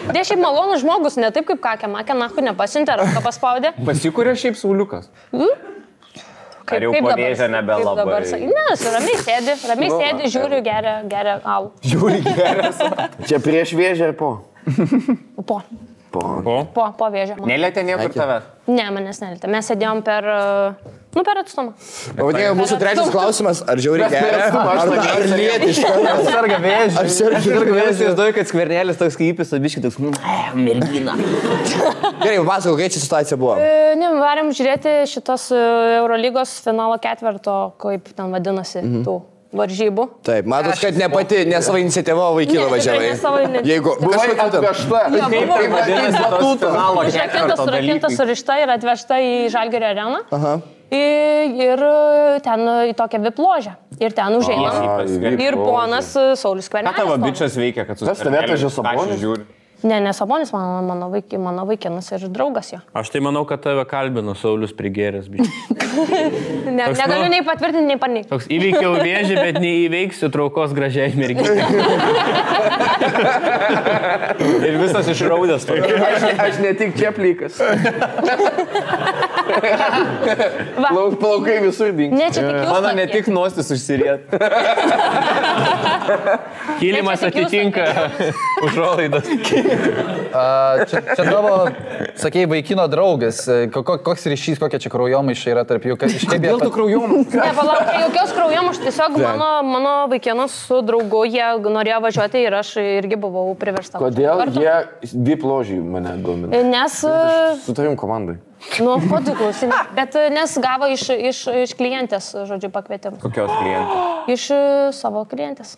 Tai šiaip malonus žmogus, ne taip kaip kakė makė, nahu nepasiuntė, ranką paspaudė. Pasikūrė šiaip sauliukas. Ar jau pavėžė nebelabai? Ne, ramiai sėdi, žiūri, geria alų. Žiūri geras. Čia prieš vėžę ar po? Po vėžio. Nelietė niekur tavęs? Ne, manęs nelietė. Mes sėdėjom per atstumą. Pavadėjau, mūsų trečias klausimas. Ar žiauri geria? Ar lietiška? Ar serga vėžį? Ar serga vėžį? Įsivaizduoju, kad Skvernelis toks kaip biškį toks, mergina. Gerai, papasakau, kokia čia situacija buvo. Ne, varėm žiūrėti šitos Eurolygos finalo ketverto, kaip ten vadinasi, tų varžybų. Taip, matot, kad ne pati, ne savo iniciatyvą vaikino važiavai. Ne savo iniciatyvą. Jeigu Buvai atvežta. Kaip tai vadinasi tos finalo ketverto Surakinta, dalykai? surišta ir atvežta į Žalgirio areną. Aha. Ir ten į tokią vipložę. Ir ten užeinam. Ir ponas Saulius Ką tavo Skvernelis. bičias veikia, kad Kas tave atvežė Sabonis? žiūri? Ne Sabonis, mano vaikinas ir draugas jo. Aš tai manau, kad tave kalbino Saulius prigėręs. Negaliu nei patvirtinti, nei paneigti. Toks įveikiau vėžį, bet neįveiksiu traukos gražiai merginai. Ir visas išraudęs. Aš ne tik čia plikas. Plaukai visur dink. Ne, čia tik jūs. Mano ne tokie. tik nosis užsiriet. Kilimas atitinka užuolaidas. Čia tavo, sakei, vaikino draugas. Koks ryšys, kokia čia kraujomaiša yra tarp jų? Dėl tų kraujomų. Ne, palauk, jokios kraujomaišos, tiesiog mano vaikinas su draugu, jie norėjo važiuoti ir aš irgi buvau priversta. Kodėl jie vipložiai mane domina? Nes, Su tavim komandai. nu, ko tu klausinė, bet nes gavo iš klientės, žodžiu, pakvietimą. Kokios klientų? Iš savo klientės.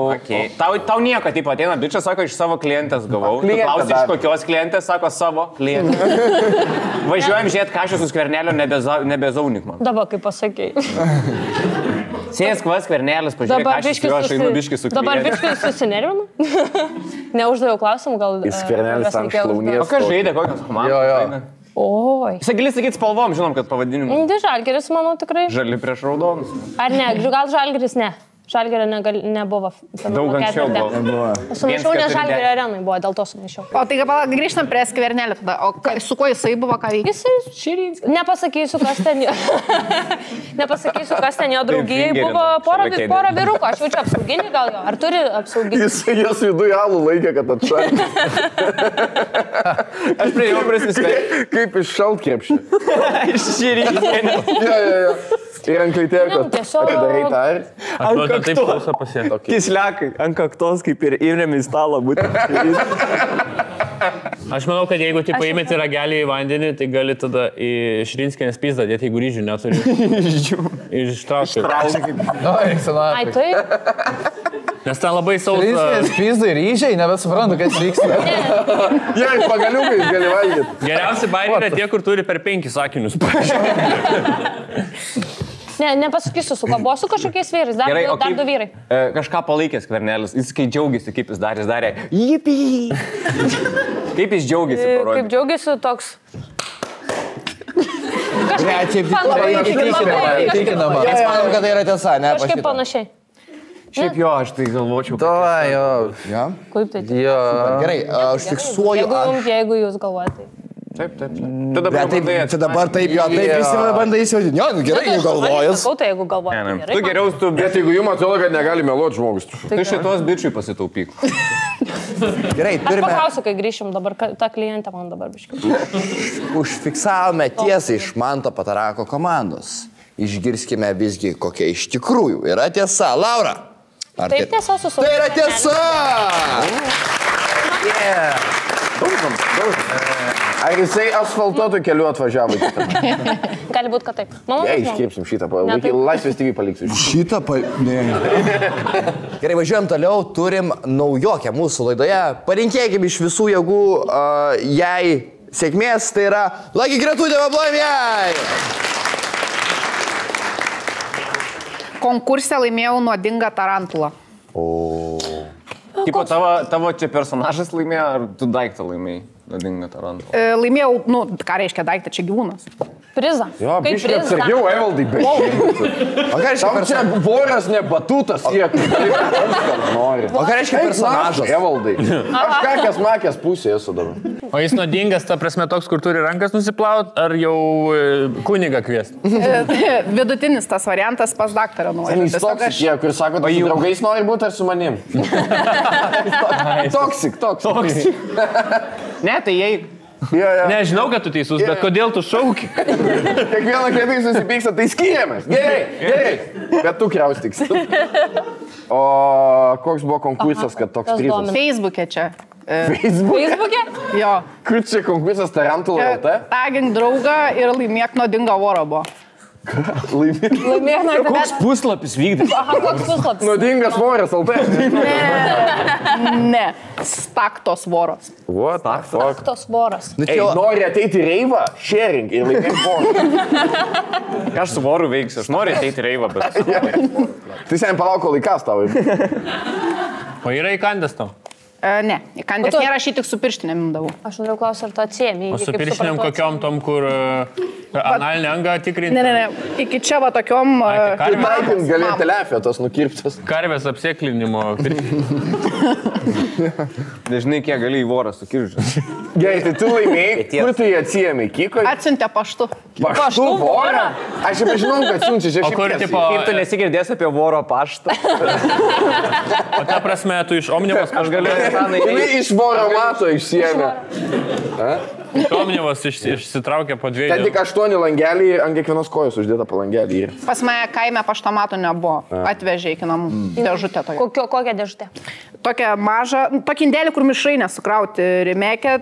Okay. Tau nieko, taip ateina, bičias sako, iš savo klientės gavau. Tu Klientė klausi, iš davė. kokios klientės, sako, savo klientės. Važiuojam žiūrėti, ką aš su Skvernelio nebezaunik man. Dabar, kaip pasakėjai. Sėsk vas Skvernelis, pažiūrėk, ką aš einu biškį su Dabar klientu. biškį susinervinu. Neuždaviau klausimų, gal... Skvernelis ant šlaunies. O kas žaidė, kokios komandos? Jo. žaidė? Oi. Gali sakyti spalvom, žinom, kad pavadinimu. Tai Žalgiris, manau, tikrai. Žali prieš raudonus. Ar ne? Gal Žalgiris ne. Žalgirio nebuvo. Daug anksčiau buvo. Sumaišiau, nes 1-4-10. Žalgirio arenai buvo, dėl to sumaišiau. O tai grįžtam prie Skvernelio tada. O su kuo jisai buvo, ką veikė? Jisai Širinskis. Nepasakysiu, kas ten jo. Nepasakysiu, kas ten jo draugijai Fingerį buvo. šlakenį. Pora vyrukų. Aš jaučiu apsauginį gal jo. Ar turi apsauginį? Jis viduje alų laikė, kad atšalė. Aš prie jo prisiskaičiu. Kaip iš šaltkrepšį. Iš Širinskio. Jo. Ir ant kleiterkos. Ne, tiesiog- Darai tą ir... Aš taip klausą pasėtų. Kislekai, ant kaktos kaip ir įrėm į stalą būtent. Aš manau, kad jeigu tu paimėti ragelį į vandenį, tai gali tada į Šrinskinės pizdą dėti, jeigu ryžių neturi. Ištraukti. Ai, tai? Nes ten labai sausa. Ryžės pizdai ryžiai, nebesuprantu, kas vyksta. Jei, pagaliukais gali valgyti. Geriausi bairiai yra tie, kur turi per 5 sakinius. Ne, nepasakysiu, su kuo buvo su kažkokiais vyrais. Dar du vyrai. Kažką palaikė Skvernelis, jis kai džiaugiasi, kaip jis darė. Jipy! Kaip jis džiaugiasi, parodė. Kaip džiaugiasi toks... Ne, čia Labai Įtikinama. Mes manom, kad tai yra tiesa, ne? Kažkaip panašiai. Šiaip jo, aš tai galvočiau. Davai, jo. Ja? Kaip tai? Jo. Gerai, aš fiksuoju. Jeigu jūs galvojate. Taip. Čia dabar taip, jo, taip visi bandai įsivaizduoti. Jo, gerai, jeigu galvojas. Sakau, tai jeigu galvojate. Tu geriau, Bet jeigu jums atrodo, kad negali meluoti žmogus. tu šitos bičiui pasitaupyk. Gerai, Aš turime. paklausiu, kai grįšim dabar, ta klientė man dabar biškai. Užfiksavome tiesą iš Manto Patarako komandos. Išgirskime visgi, kokia iš tikrųjų yra tiesa. Laura. Tai tiesa su savo. Tai yra tiesa! Ar jisai asfaltuotų keliu atvažiavo? Gali būti, kad taip. Manau, Jei, kad žmogus. iškirpsim šitą, Laisvės TV paliksiu. Šitą ne. Gerai, važiuojam toliau, turim naujokę mūsų laidoje. Palinkėkim iš visų jėgų jai sėkmės, tai yra Lagi Gretutė, paplojim jai! Konkursą laimėjau nuodingą tarantulą. Tipo, tavo čia personažas laimėjo, ar tu daiktą laimėjai? Nuodingą tarantulą. Laimėjau, nu, ką reiškia daiktą, čia gyvūnas. Prizą. Jo, Kaip biškai prizą. atsargiau, Evaldai, bet. O ką reiškia Tau čia voras ne batutas, jie nori. O ką reiškia personažas? Evaldai. Aš kakės makės pusė esu dabar. O jis nuodingas, ta prasme, toks, kur turi rankas nusiplaut, ar jau kunigą kviesti? Vidutinis tas variantas pas daktarą nori. Jis toksik, kur sako, tu su draugais nori būti ar su manim? Toksik. Ne, tai jei... Nežinau, kad tu teisus, bet kodėl tu šauki? Kiekvieną kartą jis susipyksta, tai skiriamės. Gerai. Bet tu kriaustiksi. O koks buvo konkursas, kad toks prizas? Facebook'e čia. Facebook'e? Jo. Kur čia konkursas Tarantula LT? Tagink draugą ir laimėk nuodingą vorą buvo. Laimėk nuo Koks puslapis vykdė? Aha, koks puslapis? Nuodingas voras LT. Ne. Staktos voros. What the fuck? Tos voras. Ei, nori ateiti į reivą? Sharing ir laimėk vorą. Aš su voru veiksiu, aš noriu ateiti reivą, bet... Tai sen palauko laikas tau. O yra įkandęs tau? Ne, įkandęs nėra, aš jį tik su pirštinėm imdavau. Aš noriu klausyti, ar tu atsiemi. O su pirštinėm kokiom tom, kur analinę angą tikrinti? Ne. Iki čia va tokiom... Taikint galėjo telefė tos nukirptas. Karvės apsėklinimo. Nežinai, kiek gali į vorą sukiržti. Gerai, tai tu laimėjai, kur tu jį atsijėmė? Kiko? Atsiuntė paštu. Paštu vorą? Aš jau žinau, kad siunčia čia O kur, tipo, Kaip tu nesigirdėsi apie voro paštą? o ta prasme, tu iš Omnivos Aš galiu Jinai iš voro mato išsiėmė. Omnivos išsitraukė po Ten dviejų. tik 8 langeliai, ant kiekvienos kojos uždėta po langelį. Pas mane kaime paštomato nebuvo. Atvežė iki namų. Dėžutė tokia. Kokią dėžutę? Tokią mažą, tokį indėlį, kur mišrai nesukrauti rimekė,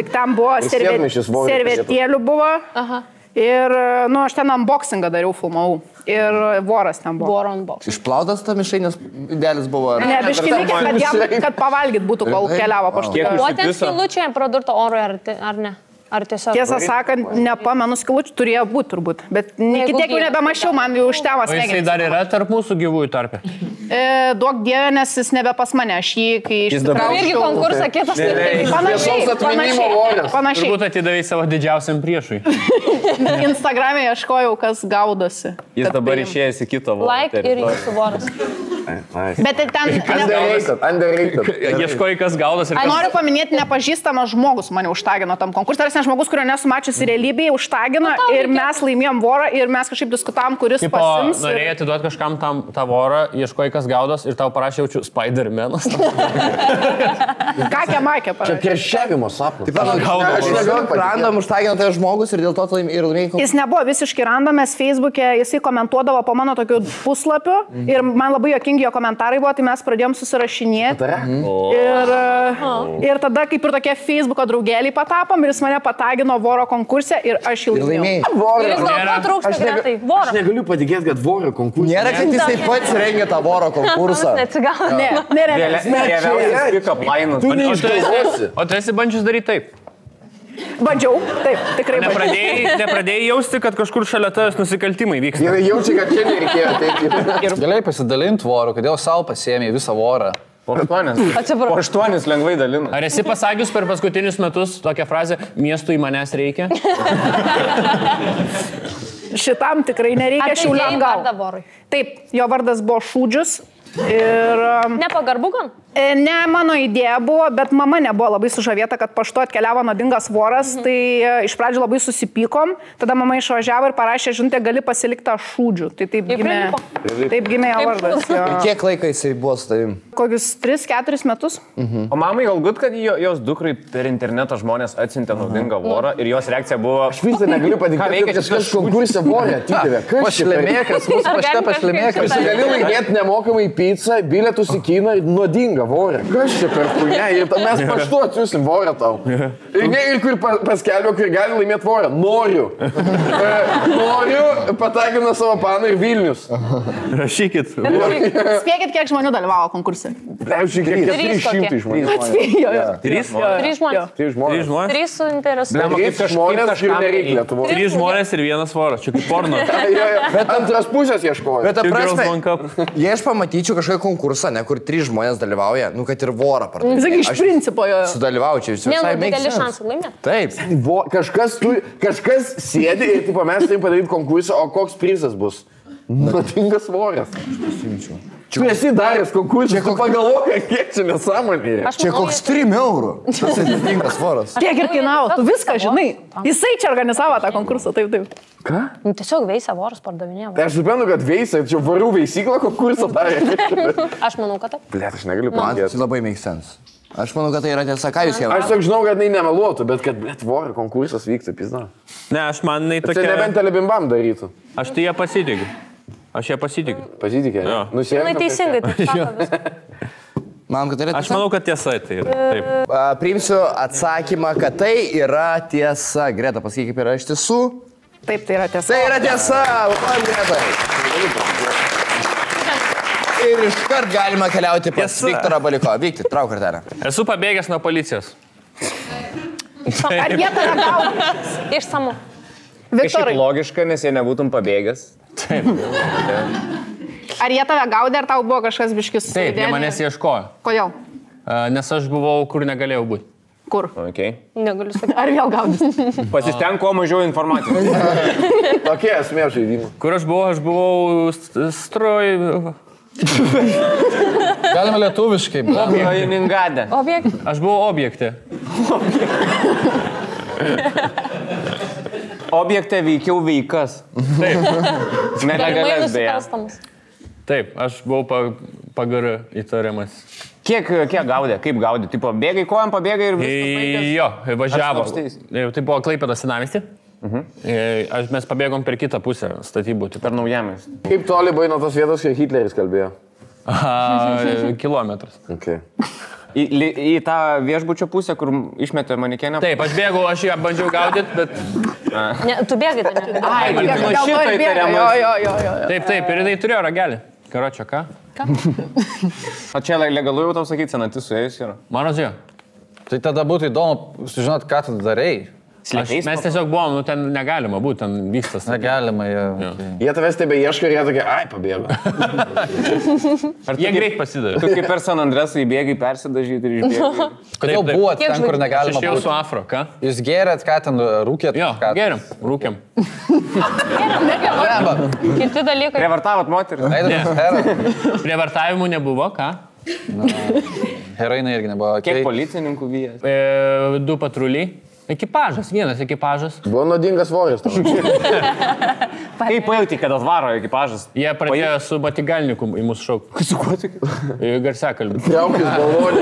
tik tam buvo sėdmaišis vorų servetėlių buvo. Aha. Ir, nu, aš ten unboxingą dariau, filmavau. Ir voras ten buvo. Voron box. Išplautas ta mišrainės idealis buvo. Ne, biškinikė, kad pavalgyt būtų, kol keliavo paštu. O ten skilučiai pradurto orui, ar ne? Ar tiesiog... Tiesą sakant, nepamenu skilučių, turėjo būti turbūt. Bet kiek jau nebemačiau, man jau užtemas O jisai smegenys. dar yra tarp mūsų gyvųjų tarpe? Duok dievė, nes jis nebe pas mane. Aš jį, kai Irgi konkursą kitas. Šviesaus atminimo voras. Panašiai. Turbūt atidavai savo didžiausiam priešui. Instagram'e ieškojau, kas gaudosi. Jis dabar išėjęs į kitą vorą. Like ir jūsų voras. Bet ten... Underrated. Ieškoji, kas gaudas ir kas... Noriu paminėti, nepažįstamas žmogus mane užtagino tam konkursui. Tarsi žmogus, kurio nesu mačiusi realybėje, užtagino ir mes laimėjom vorą ir mes kažkaip diskutavom, kuris Tipo, pasims. norėjai atiduoti kažkam tą vorą, ieškoji, kas gaudas ir tau parašė jaučiu Spider-Manas. Kakė makė Čia parašė. kerščiavimo sapnas. Aš negaliu, random užtagino tai žmogus ir dėl to laimėjai. Jis nebuvo visiškai randomas Facebook'e, jisai komentuodavo po mano tokiu puslapiu ir man labai jokingi jo komentarai buvo, tai mes pradėjom susirašinėti. Ir tada kaip ir tokie Facebook'o draugėliai patapom ir jis mane patagino voro konkursė ir aš jau laimėjau. Ir jis gal ko trūksta greitai. Aš Vorą. negaliu patikėti, kad voro konkursas. Nėra, kad jisai pats rengė tą voro konkursą. Neatsigauna. Ne. Pick-up lainas. O tu esi bandžius daryti taip. Bandžiau, taip, tikrai bandžiau. Nepradėjai jausti, kad kažkur šalia tavęs nusikaltimai vyksta. Jie jaučia, kad čia nereikėjo ateiti. Galėjai pasidalinti vorų, kodėl savo pasiėmė visą vorą. Po 8 lengvai dalina. Ar esi pasakius per paskutinius metus tokią frazę, miestui manęs reikia? Šitam tikrai nereikia, aš jau lengau. Vorui. Taip, jo vardas buvo Šūdžius. Ir... Nepagarbu gan? Ne, mano idėja buvo, bet mama nebuvo labai sužavėta, kad paštu atkeliavo nuodingas voras, tai iš pradžių labai susipykom, tada mama išvažiavo ir parašė žinutę, gali pasilikti Šūdžių. Tai taip gimė jo vardas. Jo. Kiek laiko jisai buvo su tavim? kokius 3-4 metus. O mamai galbūt, kad jos dukrai per internetą žmonės atsiuntė naudingą vorą ir jos reakcija buvo... Aš vis dar negaliu patikėti, kad kažkas konkursą vorė atidavė. Pašlemėkas, mūsų pašte pašlemėkas. Aš gali laimėti nemokamai pizzą, bilietus į kiną ir nuodingą vorę. Kas čia per puikia? Ir mes paštu atsiusim vorę tau. Ir kur paskelbė, kur gali laimėti vorę. Noriu. Noriu, patagina savo paną ir Vilnius. Rašykit. Spėkit, kiek žmonių dalyvavo konkurse. Leipzig, kiek 300 žmonių. 3 žmonės. 3 žmonės. 3 suinteresuoti. 3 žmonės ir nereikia Lietuvoje. 3 žmonės ir 1 voras. Čia kaip porno. Bet antras pusės ieškojo. Bet ta Two girls, prasme, one cup. jei aš pamatyčiau kažkokį konkursą, ne, kur 3 žmonės dalyvauja, nu kad ir vorą parduoti. Sakai, iš principo jo. Sudalyvaučiau, visi Ne, visai nu, dideli mėgsta. šansai laimėti. Taip. Kažkas sėdi ir tipo, mes turim padaryti konkursą, o koks prizas bus? Nuotingas vorės. Tu esi daręs konkursą, tu pagalvok, kiek čia nesąmonė. Čia koks 3 eurų. Tas atitinkas voras. Kiek ir kainavo, tu viską žinai. Jisai čia organizavo tą konkursą, taip. Ką? Nu, tiesiog veisia vorus pardavinėjo. Tai aš suprantu, kad veisai, čia varų veisyklą konkursą darė. Aš manau, kad taip. Blet, aš negaliu Man patikėti. tai labai make sense. Aš manau, kad tai yra tiesa, ką jūs jau. Aš tik žinau, kad tai nemeluotų, bet kad, blet, vorų konkursas vyksta, pizda. Ne, aš man Čia tokia... nebent telebimbam darytų. Aš tai ją pasitikiu. Aš ją pasitikiu. Pasitikė. Jo. Na, teisingai, tai sako viską. Man, kad tai yra Aš tiesa. manau, kad tiesa tai yra. Taip. Priimsiu atsakymą, kad tai yra tiesa. Greta, pasakyk, kaip yra iš tiesų. Taip, tai yra tiesa. Tai yra tiesa. Man, Greta. Ir iškart galima keliauti pas Tiesa. Viktorą Baliko. Vykti, trauk kartelę. Esu pabėgęs nuo policijos. Ar jie tave gaudo? Išsamu. Kažkaip Viktorai, logiška, nes jei nebūtum pabėgęs. ar jie tave gaudė, ar tau buvo kažkas biškis? Taip, jie manęs ieškojo. Kodėl? Nes aš buvau, kur negalėjau būti. Kur? Okay. Negaliu sakyti. Ar vėl gaudys? Pasisteng kuo mažiau informacijos. Tokia esmė žaidimo. Kur aš buvau stroj... Galima lietuviškai. Kaliningrade. Objektai. Aš buvau objekte. Objekte veikiau veikas. Taip, Nelegalės beje. nusikalstamas. taip, aš buvau pagar įtariamas. Kiek gaudė? Kaip gaudė? Tipo, bėgai kojam, pabėgai ir viskas. Jo, važiavo. Aš slapstys. Tai buvo Klaipėdos senamiestį. Mes pabėgom per kitą pusę statybų. Per naujamės. Kaip toli buvai nuo tos vietos, kai Hitleris kalbėjo? Kilometras. Okay. Į tą viešbučio pusę, kur išmetė manekenę. Taip, aš bėgau, aš ją bandžiau gaudyti, bet... Ne, tu bėgai, tai ne. Ai, Dėl nuo to šito ir bėga. įtariamas. Jo. Taip, ir jinai turėjo ragelį. Karočio, ką? O čia legalu jau tau sakyti, senatis suėjus yra. Mano žiūrėjau. Tai tada būtų įdomu sužinoti, ką tu darai. Mes tiesiog buvom, ten negalima būti, ten vyksta. Negalima, jo. Jie tavęs tebe ieško ir jie tokie, ai, pabėgo. Jie greit pasidavė. Tu kaip per San Andresą įbėgai persidažyti ir išbėgai. Kodėl Taip. buvot Kiek ten, kur žvaigždžių? negalima Aš jau su būti? afro, ką? Jūs gėrėt, ką ten rūkėt? Jo, ką? geriam, rūkiam. Kiti dalykai. Prievartavot moterį. Prievartavimų nebuvo, ką? Heroinai irgi nebuvo. Kiek Okay. policininkų vyjas? 2 patruliai. Ekipažas, vienas ekipažas. Buvo nuodingas voris. Kaip pajauti, kad atvaro ekipažas? Jie pradėjo su Batigalniku į mūsų šaukti. Su kuo tik? Garsiakalbį. Traukis galvonį.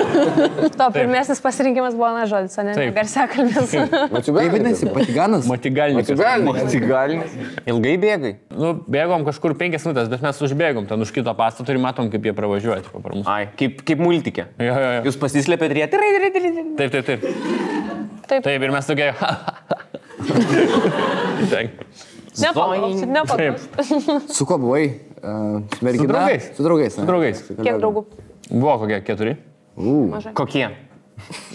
To pirmesnis pasirinkimas buvo na žodis, o ne Taip. garsiakalbis. Kaip vadinasi, Patiganas? Matigalnikas. Galima. Ilgai bėgai? Nu, bėgom kažkur 5 minutės, bet mes užbėgom ten už kito pastato ir matom, kaip jie pravažiuoja tipo, per mūsų. Ai, kaip multikė. Jo. Jūs pasislėpėt ir jie... Taip, ir mes tokie... Nepaprastai. Su kuo buvai? Su mergina? draugais. Su draugais. Su draugais. Kiek draugų? Buvo kokie 4. Kokie?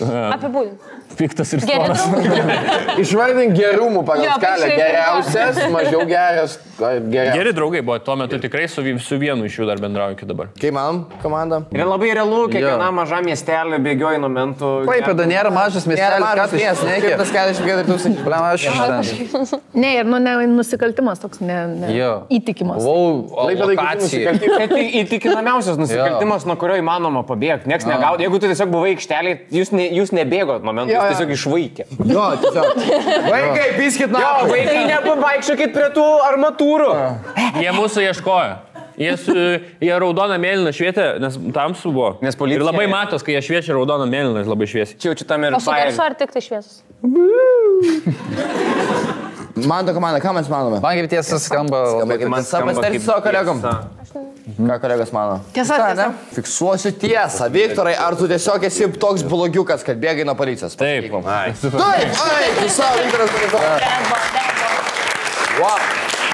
Apibūdink. Piktas ir Geri storas. draugai. Išvardink gerumų pagal Jo, skalę. pažiūrėk. Geriausias, mažiau geras, geriausias. Geri draugai buvo, tuo metu tikrai su vienu iš jų dar bendrauju iki dabar. Kaip manom, komanda? Yra labai realu, kiekvienam mažam miestelį bėgioja nuo mentų. Klaipėda nėra mažas miestelis, ką tu šneki? 144 tūkstančių. Blem, aš ten. Ne, ir ne, nusikaltimas toks, ne Jo. įtikimas. Buvau Klaipėdai kitų lokacijai. nusikaltimų. Tai įtikinamiausias nusikaltimas, nuo kurio įmanoma pabėgti. Niekas negaudė. Jeigu tu tiesiog buvai aikštelį, jūs nebėgot nuo mentų, jūs tiesiog išvaikė. Jo, tiesiog. Vaikai, piskit Jo, na. vaikai, nepabaikščiokit prie tų armatūrų. Jie mūsų ieškojo. Jie raudoną mėlyną švietė, nes tamsu buvo. Nes policija- Ir labai matos, kai jie šviečia raudoną mėlyną, labai šviesi. Čia jau tam ir O su garsu ar tik tai šviesus? Manto komanda, ką mes manome? Man kaip tiesa skamba. Pasitarti savo kolegom. Ką kolegos mano? Tiesa, tiesa. Fiksuosiu tiesą. Viktorai, ar tu tiesiog esi toks blogiukas, kad bėgai nuo policijos? Taip. Taip, ai, savo Viktoras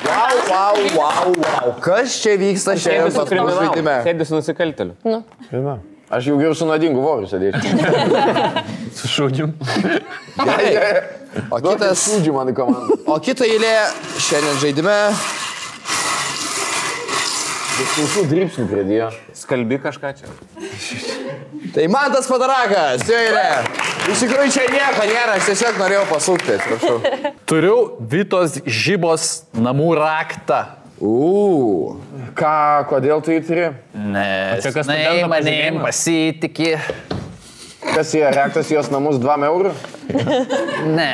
Wow, wow, wow, wow. Kas čia vyksta šiandien pas mus žaidime? Sėdi su nusikalteliu. Aš jau geriau su nuodingu voriu sėdėčiau. Su šūdžiu. O kitas... Šūdžiu man į komandą. O kita eilė šiandien žaidime. Visų dripsnių pridėjo. Skalbi kažką čia. Tai Mantas Padarakas, jo eilė. Iš tikrųjų čia nieko nėra, aš tiesiog norėjau pasukti, atsiprašau. Turiu Vitos Žibos namų raktą. Ką, kodėl tu jį turi? Nes čia kas jinai studento manim pažymėjimas? pasitikė. Kas jie rektas jos namus 2 eurų? Ne,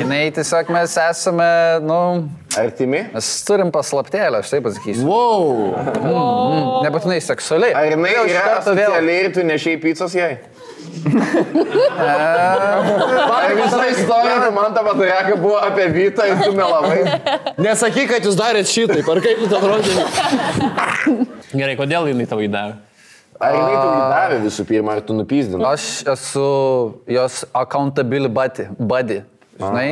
jinai tiesiog mes esame, Artimi? mes turim paslaptėlę, aš taip pasakysiu. Wow. Nebūtinai seksualiai. Ar jinai Vėl iš yra karto vėl. asocialiai ir tu nešiai pizzos jai? Ar visa istorija man tą Padaraką buvo apie Vytą ir tu melavai? Nesakyk, kad jūs darėt šitaip, ar kaip jūs atrodė? Gerai, kodėl jinai tau įdavė? Ar jinai tu įdavė visų pirma, ar tu nupizdinai? Aš esu jos accountability buddy. Žinai,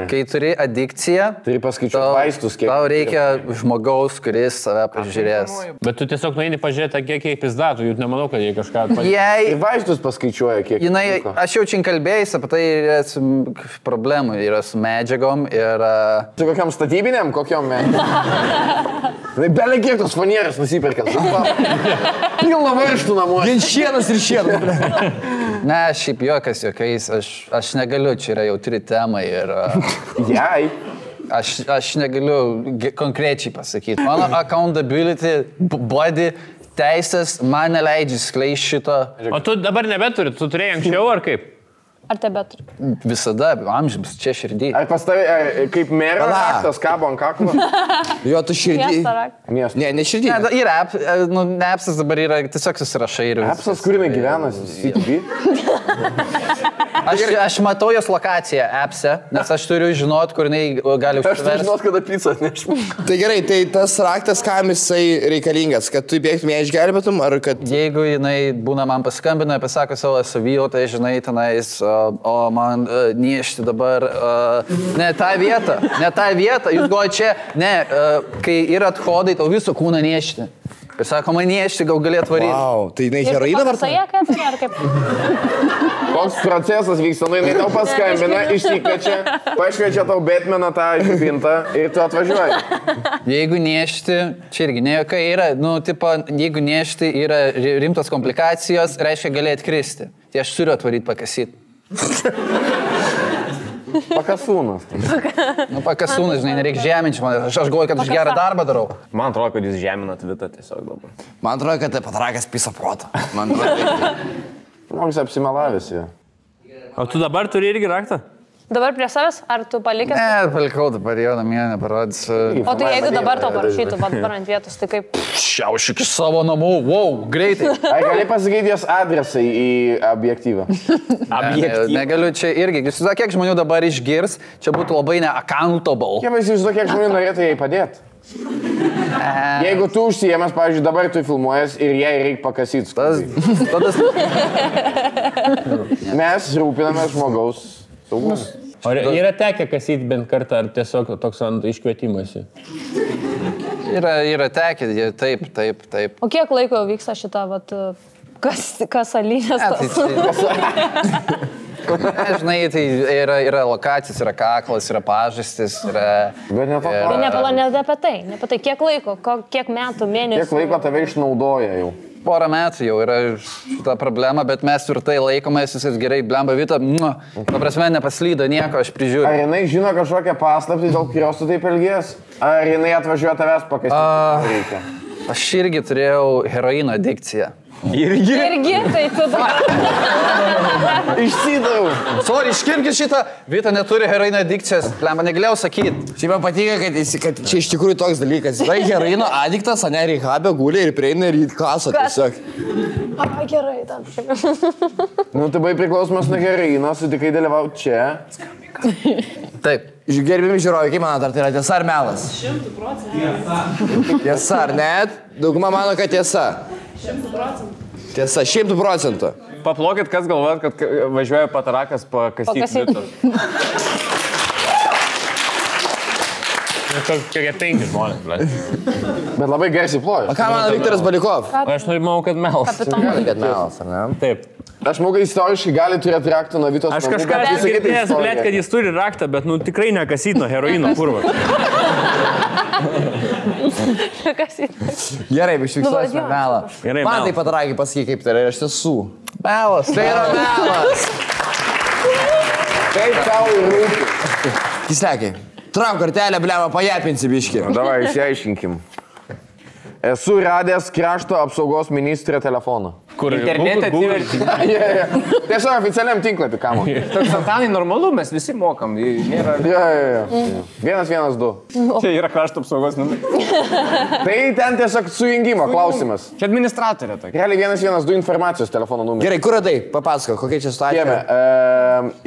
kai turi adikciją, Turi paskaičiuoti vaistus, kiek... tau reikia žmogaus, kuris save pažiūrės. Bet tu tiesiog nueini pažiūrėti, kiek jie pizdatų, juk nemanau, kad jie kažką... Ir Jei vaistus paskaičiuoja, kiek... jinai, liko. aš jau čia kalbėjus apie tai, yra su problemų, yra su medžiagom ir... Su kokiam statybiniam, kokiam mes? Belė kiek tos fanieras nusipirkas. Pilna varštų namuose. Vien šienas ir šienas. Ne, šiaip juokas juokais, aš negaliu, čia yra jautri tema ir Jai. aš negaliu konkrečiai pasakyti. Mano accountability body teisės man neleidžia skleisti šito O tu dabar nebeturi, tu turėjai anksčiau ar kaip? Ar tebeturi? visada, amžiams, čia širdį. Ar pas tavai, kaip mero Pala. raktas kabo ant kaklo? Jo, tu širdį. Miestą raktą. Miestas. Ne širdį. Ne, yra, ne apsas dabar yra, tiesiog susirašai ir... Apsas, kur jinai gyvena, CTV? Aš matau jos lokaciją apse, nes aš turiu žinot, kur jinai gali Aš tai užsiversti. žinot, kada pizzą atnešim. Tai gerai, tai tas raktas, kam jisai reikalingas, kad tu bėgtum ją išgelbėtum, ar kad... Jeigu jinai būna man paskambina, pasako savo savijautą, žinai, tenais, o man niešti dabar, ne tą vietą, jūs galvoja čia, ne, kai yra athodai, tau viso kūną niešti. Ir sako, man niešti, gal galėt varyti. Wow, tai jinai heroiną vartoja? Saja, kad tai ar kaip? Koks procesas vyksta, nu jinai tau paskambina, išsikvečia, pašviečia tau Batmaną tą žibintą ir tu atvažiuoji. Jeigu niešti, čia irgi ne jokia yra, tipo, jeigu niešti yra rimtos komplikacijos, reiškia gali atkristi. Tai aš turiu atvaryti pakasyti. Pakasūnas. Pakasūnas, žinai, nereikia žeminti man. Aš galvoju, kad aš gerą darbą darau. Man atrodo, kad jūs žeminat Vitą tiesiog dabar. Man atrodo, kad tai Padarakas pisa protą. Man atrodo. Mums apsimelavęs jie. O tu dabar turi irgi raktą? Dabar prie savęs, ar tu palikęs? Ne, palikau dabar jo namie, neparodysiu. O tai jeigu dabar tau parašytų, va dabar ant vietos, tai kaip... Šiaušiu iki savo namų, wow, greitai. Ar gali pasakyti jos adresai į objektyvą? Negaliu čia irgi. Jūs žinote, kiek žmonių dabar išgirs, čia būtų labai neaccountable. Kiek jūs žinote, kiek žmonių norėtų jai padėti? Jeigu tu užsijėmęs, pavyzdžiui, dabar tu filmuojas ir jai reikia pakasyti. Tas Mes rūpiname žmogaus saugumus. Ar yra tekę kasyti bent kartą, ar tiesiog toks ant iškvietimuose? yra tekę, taip. O kiek laiko jau vyksta šita, vat, kasalinės tos? Žinai, tai yra lokacijos, yra kaklas, yra pažastis, yra... Bet ne to. Ne apie tai. Kiek laiko, kiek metų, mėnesių? Kiek laiko tave išnaudoja jau? Porą metų jau yra šita problema, bet mes tvirtai laikomės, viskas gerai, blemba Vita, ta prasme, nepaslydo nieko, aš prižiūriu. Ar jinai žino kažkokią paslaptį, dėl kurios tu taip elgies? Ar jinai atvažiuoja tavęs pakasti? Aš irgi turėjau heroino adikciją. Irgi, tai tu dabar. Išsidaviau. Sorry, iškirkit šitą. Vita neturi heroino adikcijos. Lemba, negalėjau sakyti. Šiaip man patinka, kad čia iš tikrųjų toks dalykas. Yra heroino adiktas, ane, rehabė gulė ir prieina ir kaso tiesiog. Ai, gerai, tam. Nu, tai bai priklausomas nuo heroino, sutikai dalyvauti čia. Taip. Gerbimi žiūrovai, kaip manat, ar tai yra tiesa ar melas? 100%. Tiesa ar net? Dauguma mano, kad tiesa. 100%. Tiesa, 100%. Paplokit, kas galvojat, kad važiuoja patarakas pakasyti Vitos. Kokie 5 žmonės, ble. Bet labai garsiai ploja. O ką mano Viktoras Balikov? Aš manau, kad melas. Gali, kad melas, ar ne? Taip. Aš manau, kad istoriškai gali turėti raktą nuo Vitos. Aš kažką girdėjęs, blėt, kad jis turi raktą, bet nu tikrai nekasyt nuo heroino, kurva. Gerai, išfiksuosime melą. Gerai, Man melas. tai patarakai pasakyk, kaip tai yra iš tiesų. Melas. Tai yra melas. Kaip tau rūpi? Kislekai, trauk kartelę, blema, pajapinsi biškį. Davai, išsiaiškinkim. Esu radęs krašto apsaugos ministrė telefoną. Kur Internete atsiverti. Tiesiog oficialiam tinklapį, kam. Toks Antanai normalu, mes visi mokam. Nėra... 112. Čia yra krašto apsaugos numeris. Tai ten tiesiog sujungimo klausimas. Čia administratorė tokia. Realiai 112 informacijos telefono numeris. Gerai, kur radai? Papasako, kokia čia situacija? Kieme,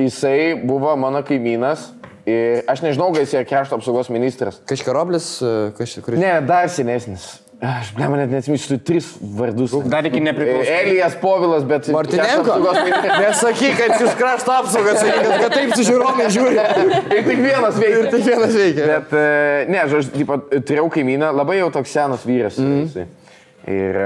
jisai buvo mano kaimynas ir aš nežinau, kad jis yra krašto apsaugos ministras. Kažkaroblis, kuris... Ne, dar senesnis. Aš, ble, man net neatsimysiu, tu 3 vardus. Dar iki nepriklausomybės. Elijas Povilas, bet... Martinenko? Nesakyk, kad jūs krašto apsaugas, kad taip su žiūrovai žiūri. Ir tik vienas veikia. Ir tik vienas veikia. Bet, ne, aš turėjau kaimyną, labai jau toks senas vyras. Jisai. Ir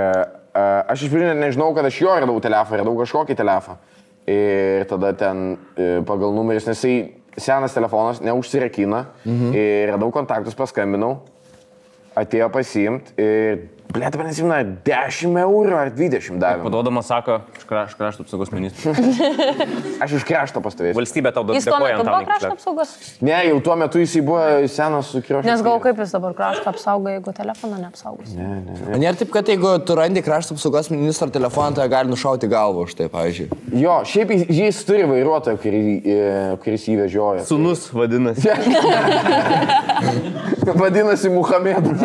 aš iš pradžių nežinau, kad aš jo radau telefoną, radau kažkokį telefoną. Ir tada ten pagal numeris, nes jisai senas telefonas, neužsirakina. Ir radau kontaktus, paskambinau. Atėjo pasiimt ir, blėt, man nesimna, 10 eurų ar 20 davė. Paduodamas sako, krašto apsaugos ministras. Aš iš krašto pastovėsiu. Valstybė tau Jis tuo dėkoja metu buvo Antanai. krašto apsaugos? Ne, jau tuo metu jisai buvo senas su krašto. Nes gal kaip jis dabar krašto apsaugo, jeigu telefoną neapsaugos. Nėra taip, kad jeigu tu randi krašto apsaugos ministro telefoną, tai gali nušauti galvą už tai, pavyzdžiui. Jo, šiaip jis turi vairuotoją, kuris jį vežioja. Sūnus vadinasi. Vadinasi Muhamedas.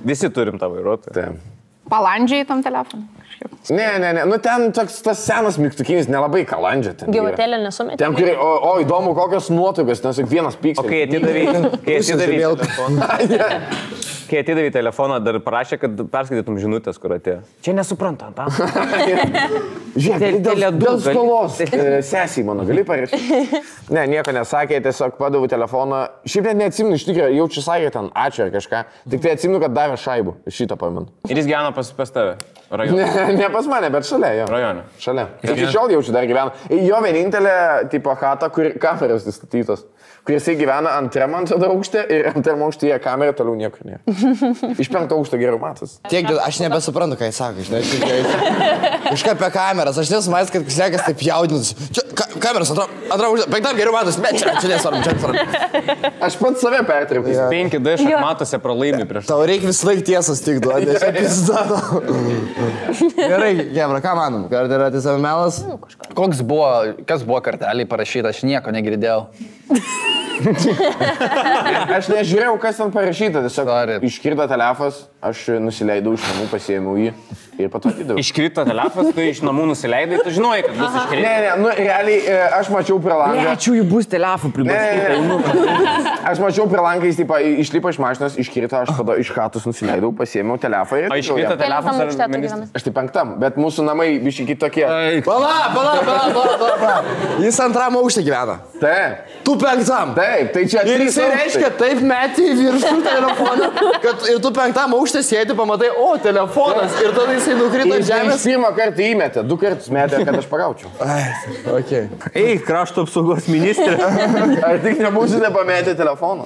Visi turim tą vairuotoją. Taip. Palandžiai tam telefonui. Ne, nu ten toks tas senas mygtukinis, nelabai kalandžia ten. Gyvatėlė nesumetė. Ten, kur, o įdomu, kokios nuotaikos, nes tik vienas O pykselis. Kai atidavai telefoną, dar parašė, kad perskaitytum žinutės, kur atėjo. Čia nesupranta, Antanai. Žiūrėk, dėl skolos sesiai mano, gali parašyti? Ne, nieko nesakė, tiesiog padaviau telefoną. Šiaip net neatsimenu, iš tikrųjų, jaučiu sakė ten ačiū ar kažką. Tik tai atsimenu, kad davė šaibų, šitą pamenu. Ir jis gyvena pas tave. Rajone. Ne pas mane, bet šalia jo. Rajone. Šalia. Iki šiol jaučiu dar gyvena. Jo vienintelė tipo chata, kur kameros įstatytos. Kur jisai gyvena antram aukšte ir antram aukštyje kamera toliau niekur nėra. Iš 5 aukšto geriau matos. Tiek, aš nebesuprantu, ką jis sako, žinai. Kažką apie kameras, aš nesumais, kad Kislekas taip jaudinus. Čia kameras, antram aukšte, 5 geriau matos, bet čia nesvarbu, čia nesvarbu. Aš pats save pertraukiu. 5D šachmatuose pralaimi prieš. Tau reikia vis laik tiesas tik duoti, aš apizdato. Gerai, Gebra, ką manom? Ar tai yra tiesiog melas? Kas buvo kartelį parašyta, aš nieko negirdėjau. Aš nežiūrėjau, kas ten parašyta, tiesiog Sorry. iškrito telefonas, aš nusileidau iš namų, pasiėmiau jį ir patvarkydavau. Iškrito telefonas, tu iš namų nusileidai, tu žinojai, kad bus iškrito. Ne, nu realiai aš mačiau pro langą. Ačiū, jų bus telefų pribastyta. Aš mačiau pro langą, jis taip išlipo iš mašinos, iškrito, aš tada iš chatos nusileidau, pasiėmiau telefoną ir... O iškrito telefonas ar ministras? Aš tai 5, bet mūsų namai biški kitokie. Pala. Jis antram aukšte gyvena. Taip, Tu 5. taip, tai čia 3 Ir jisai reiškia, taip metė į viršų telefoną, kad ir tu 5 aukšte sėdi, pamatai, o, telefonas, ir tada jisai nukrito ant Jis žemės. pirmą kartą įmetė, 2 kartus metė, kad aš pagaučiau. Okay. Ei, krašto apsaugos ministrė. Ar tik nebūsite pametę telefoną?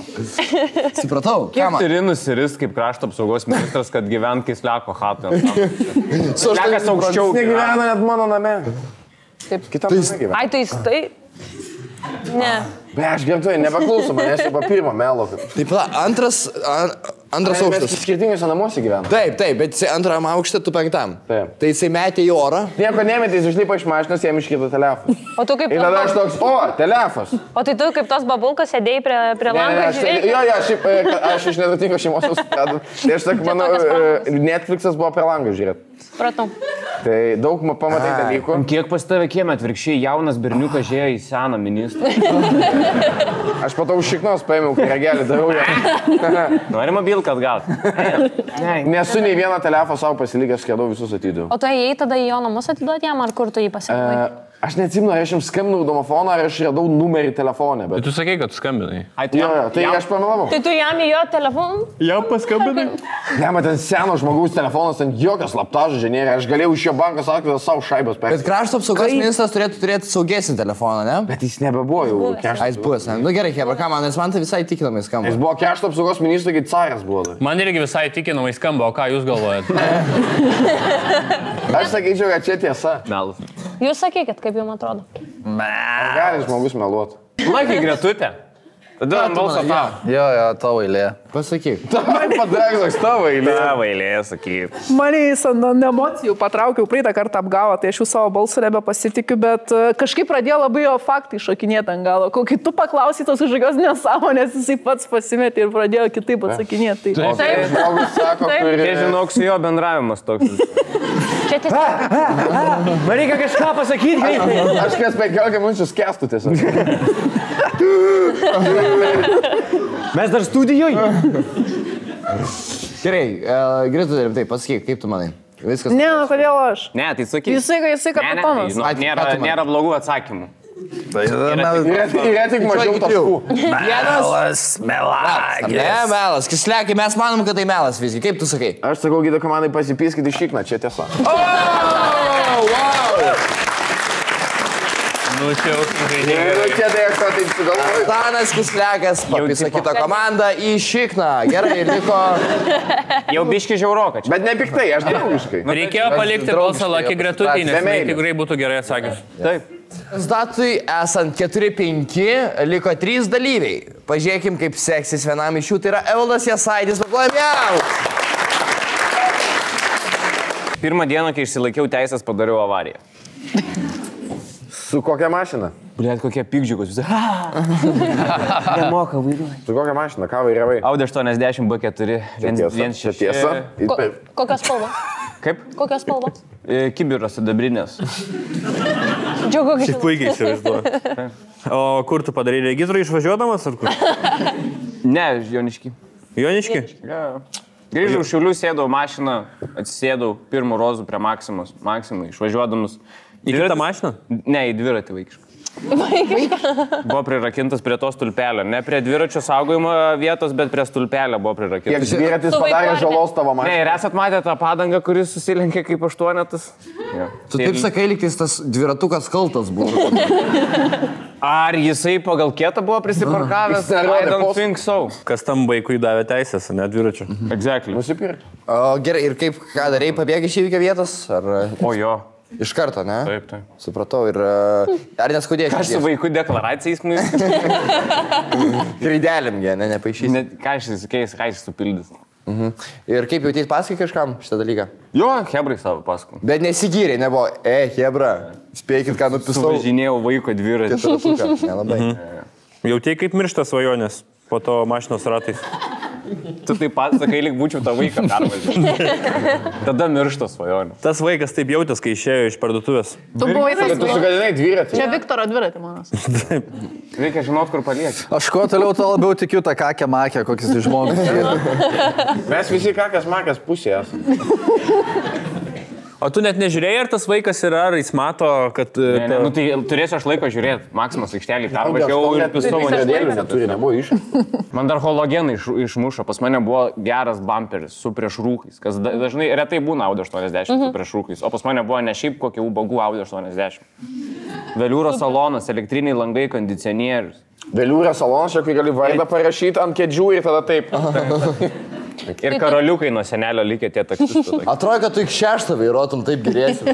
Supratau, ką man? Turi nusiris kaip krašto apsaugos ministras, kad gyvent Kisleko chatoje. Kislekas aukščiau. Jis negyvena net mano name. Taip. Kitam negyvena. Ai, tai jis tai... Ne. Be, aš gertuoju, nepaklausom, manęs jau po pirmo melo. Taip, antras, Antras Mes aukštas. skirtingose namuose gyvename. Taip, bet jisai antram aukšte, tu penktam. Taip. Tai jisai metė į orą. Nieko nemetė, jis išlipo iš mašinos, jam iškirto telefoną. O tu kaip Ir tada aš toks, telefas. O tai tu kaip tos babulkas sėdėjai prie lango ir žiūrėjai? Aš iš neturtingo šeimos susipradu. Tai aš sakau, mano Netflixas buvo prie lango žiūrėti. Supratau. Tai daug pamatai dalykų. Kiek pas tave kieme atvirkščiai jaunas berniukas žėjo į seną ministrą? Aš po to už šiknos paėmiau, kai regelį dariau ją. Nori mobilką atgauti? Nesu nei vieną telefoną savo pasilikęs, skėdau visus atidu. O tu ėjai tada į jo namus atiduoti jam, ar kur tu jį pasirinkai? Aš neatsimenu, ar aš jums skambinau domofoną, ar aš radau numerį telefonę. Bet... Tu sakei, kad skambinai. Tai aš pamelavau. Tai tu jam į jo telefoną? Jam paskambinai? Ne, man ten seno žmogaus telefonas, ten jokios slaptažo žinėrė. Aš galėjau iš jo banko sakyti savo šaibos Bet perėti. krašto apsaugos ministras turėtų turėti saugesnį telefoną, ne? Bet jis nebebuvo jau krašto. Jis buvęs, ne? Nu gerai, Hebra, ką man, nes man tai visai tikinamai skamba. Jis buvo krašto apsaugos ministras, kai caras buvo. Man irgi visai tikinamai skamba, o ką jūs galvojate? Aš sakyčiau, kad čia tiesa. Melas. Jūs sakykit, kaip jums atrodo. Gali žmogus meluoti. Laikai gretutę. Tada ant balso tau. Jo, tavo eilė. Pasakyk. Tai padarys tavo eilė. Tavo eilė, sakyk. Mane jis ant emocijų patraukiau, praeitą kartą apgavo, tai aš jau savo balsų nebepasitikiu, bet kažkaip pradėjo labai jo faktai šokinėti ant galo. Kai tu paklausytos kažkokios nesąmonės, jisai pats pasimetė ir pradėjo kitaip atsakinėti. O tai žmogus sako, Taip. kuri... Kai žinok, su jo bendravimas toks. Čia tiesiog. Man reikia kažką pasakyti greitai. Aš kas 15 minučių skęstu tiesiog. Mes dar studijoje. Gerai, Greta, taip, pasakyk, kaip tu manai? Viskas. Ne, kodėl aš? Ne, tai sakyk. Jisai kapitonas. Žinok, nėra blogų atsakymų. Yra tik mažiau taškų. Ne, melas, kislekai, mes manom, kad tai melas visgi. Kaip tu sakai? Aš sakau, gydo komandai pasipyskit iš šikną, čia tiesa. Nu, čia jau žaidėjai. Ir čia tai aš to taip sugalvoju. Tanas Kislekas papisa kitą komandą į šikną. Gerai, ir liko... Jau biški žiauroka čia. Bet nepiktai, aš draugiškai. Reikėjo palikti balsą Lucky Gretutį, nes Be meilės. tikrai būtų gerai atsakęs. Taip. Kandidatui esant 4-5 liko 3 dalyviai. Pažiūrėkim, kaip seksis vienam iš jų. Tai yra Evaldas Jasaitis. Paplojam jam! Pirmą dieną, kai išsilaikiau teisės, padariau avariją. Su kokia mašina? Blet, kokie pikdžiukus. Nemoka vairuoti. Su kokia mašina? Ką vairavai? Audi 80 B4. Čia tiesa? Kokios spalvos? Kaip? Kokios spalvos? Kibiras sidabrinės. Džiugu, kad Puikiai įsivaizduoju. O kur tu padarai registrą išvažiuodamas ar kur? Ne, Joniški. Joniški? Grįžau iš Šiaulių, sėdau mašiną, atsisėdau pirmų rozų prie Maksimai, išvažiuodamus. Į kitą mašiną? Ne, į dviratį vaikišką. Buvo prirakintas prie to stulpelio. Ne prie dviračio saugojimo vietos, bet prie stulpelio buvo Kiek prirakintas. dviratis padarė žalos tavo Ne, mašinai? ir esat matę tą padangą, kuris susilenkė kaip 8. Tu taip sakai, lygtais tas dviratukas kaltas buvo. Ar jisai pagal kietą buvo prisiparkavęs? Jis nerodė I don't postų. think so. Kas tam vaikui davė teisės, ne dviračio? Exactly. Nusipirk. O gerai, ir kaip, ką darei, pabėgai iš įvykio vietos? Ar O jo. iš karto, ne? Taip, taip. Supratau, ir ar neskaudėjo? Aš su vaikų deklaracijais, Graidelėm, jie, nepaišysi. ką aš įsikeis, ką aš supildys. Ir kaip jautėjai pasakai kažkam šitą dalyką? Jo, hebrai savo pasakų. Bet nesigyrė, nebuvo, hebra, spėkit, ką nupisau. Suvažinėjau vaiko dviratį. Keturatuką, nelabai. Jautėjai kaip miršta svajonės po to mašinos ratais. Tu taip pat sakai, lyg būčiau tą vaiką pervažiavęs. Tada miršta svajonė. Tas vaikas taip jautės, kai išėjo iš parduotuvės. Tu buvai tas Tu sugadinai dviratį. Čia Viktoro dviratį, manas. Reikia žinot, kur palieki. Aš kuo toliau, tuo labiau tikiu tą kakę makę, kokis tai žmogus. Mes visi kakas makas pusėje esame. O tu net nežiūrėjai, ar tas vaikas yra, ar jis mato, kad... Ne, nu tai turėsiu aš laiko žiūrėti. Maksimas aikštelį pervažiavau ir pisau Dėdėlių neturi, nebuvo iš. Man dar halogenai išmušo. Pas mane buvo geras bumperis su priešrūkais. Kas dažnai retai būna Audi 80 su priešrūkais. O pas mane buvo ne šiaip kokie ubagų Audi 80. Veliūro salonas, elektriniai langai, kondicionierius. Vėliūrė salonas, čia kai gali vardą parašyti ant kėdžių ir tada taip. Ir karaliukai nuo senelio likė tie taksistai. Atrodo, kad tu iki 6 vairuotum, taip gerėsi.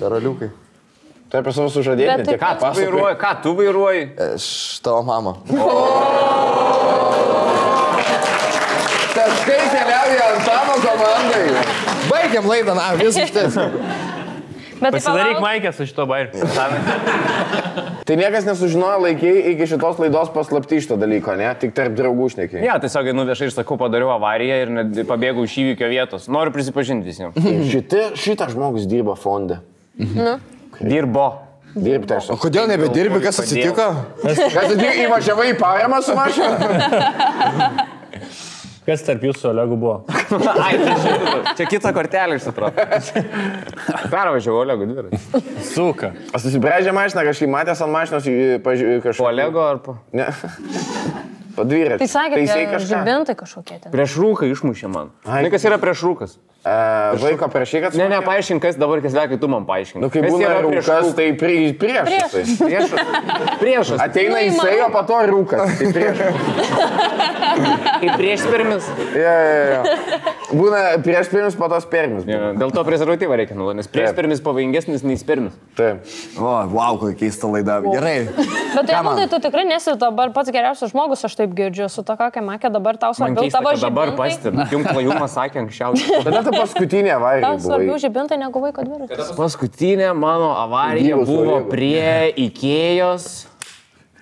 Karaliukai. Taip, aš savo sužadėti, Bet tiek tai- ką pasakoju. Ką tu vairuoji? Tavo mama. Taškai komandai. Baigiam laidą, na, viskas šitas. Bet tai Pasidaryk palauk. maikę su šito bairiu. Tai niekas nesužinojo laikiai iki šitos laidos paslapti šito dalyko, ne? Tik tarp draugų šnekiai. Ja, tiesiog einu viešai ir sakau, padariau avariją ir net pabėgau iš įvykio vietos. Noriu prisipažinti visiems. Šitas žmogus dirba fonde. Dirbo. Dirbti aš. O kodėl nebedirbi, kas atsitiko? Kas tu įvažiavai į paramą su mašina? Kas tarp jūsų su Olegu buvo? Ai, tai žinau. Čia kitą kortelę išsitraukė. Pervažiavau Olego dviratį. Suka. Susibrėžė mašiną, kažkaip matęs ant mašinos kažką. Po Olego ar po... Ne. Padvyratį. Tai sakė, žibintai kažkokie ten. Prieš rūką išmušė man. Ne, kas yra prieš rūkas? Vaiko prašy, kad... Ne, paaiškink, kas dabar, kas veikia, tu man paaiškink. Nu, kai būna rūkas, tai priešas. Priešas. Ateina jisai, o po to rūkas. Tai priešas. Kaip priešspermis. Būna priešspermis, po to spermis. Dėl to prezervatyvą reikia naudoti, nes priešspermis pavojingesnis nei spermis. Taip. O, wow, kokia keista laida. Gerai. Bet tai, Evaldai, tu tikrai nesi dabar pats geriausias žmogus, aš taip girdžiu, su to kokia makė, dabar tau Man svarbiau keista, tavo kad dabar žibintai. pastebi. Jums klajumas sakė anksčiau. Tada ta paskutinė avarija Tau svarbiau buvo. žibintai negu vaiko dviratis. Paskutinė mano avarija Gyvas buvo Olego. prie Ikėjos.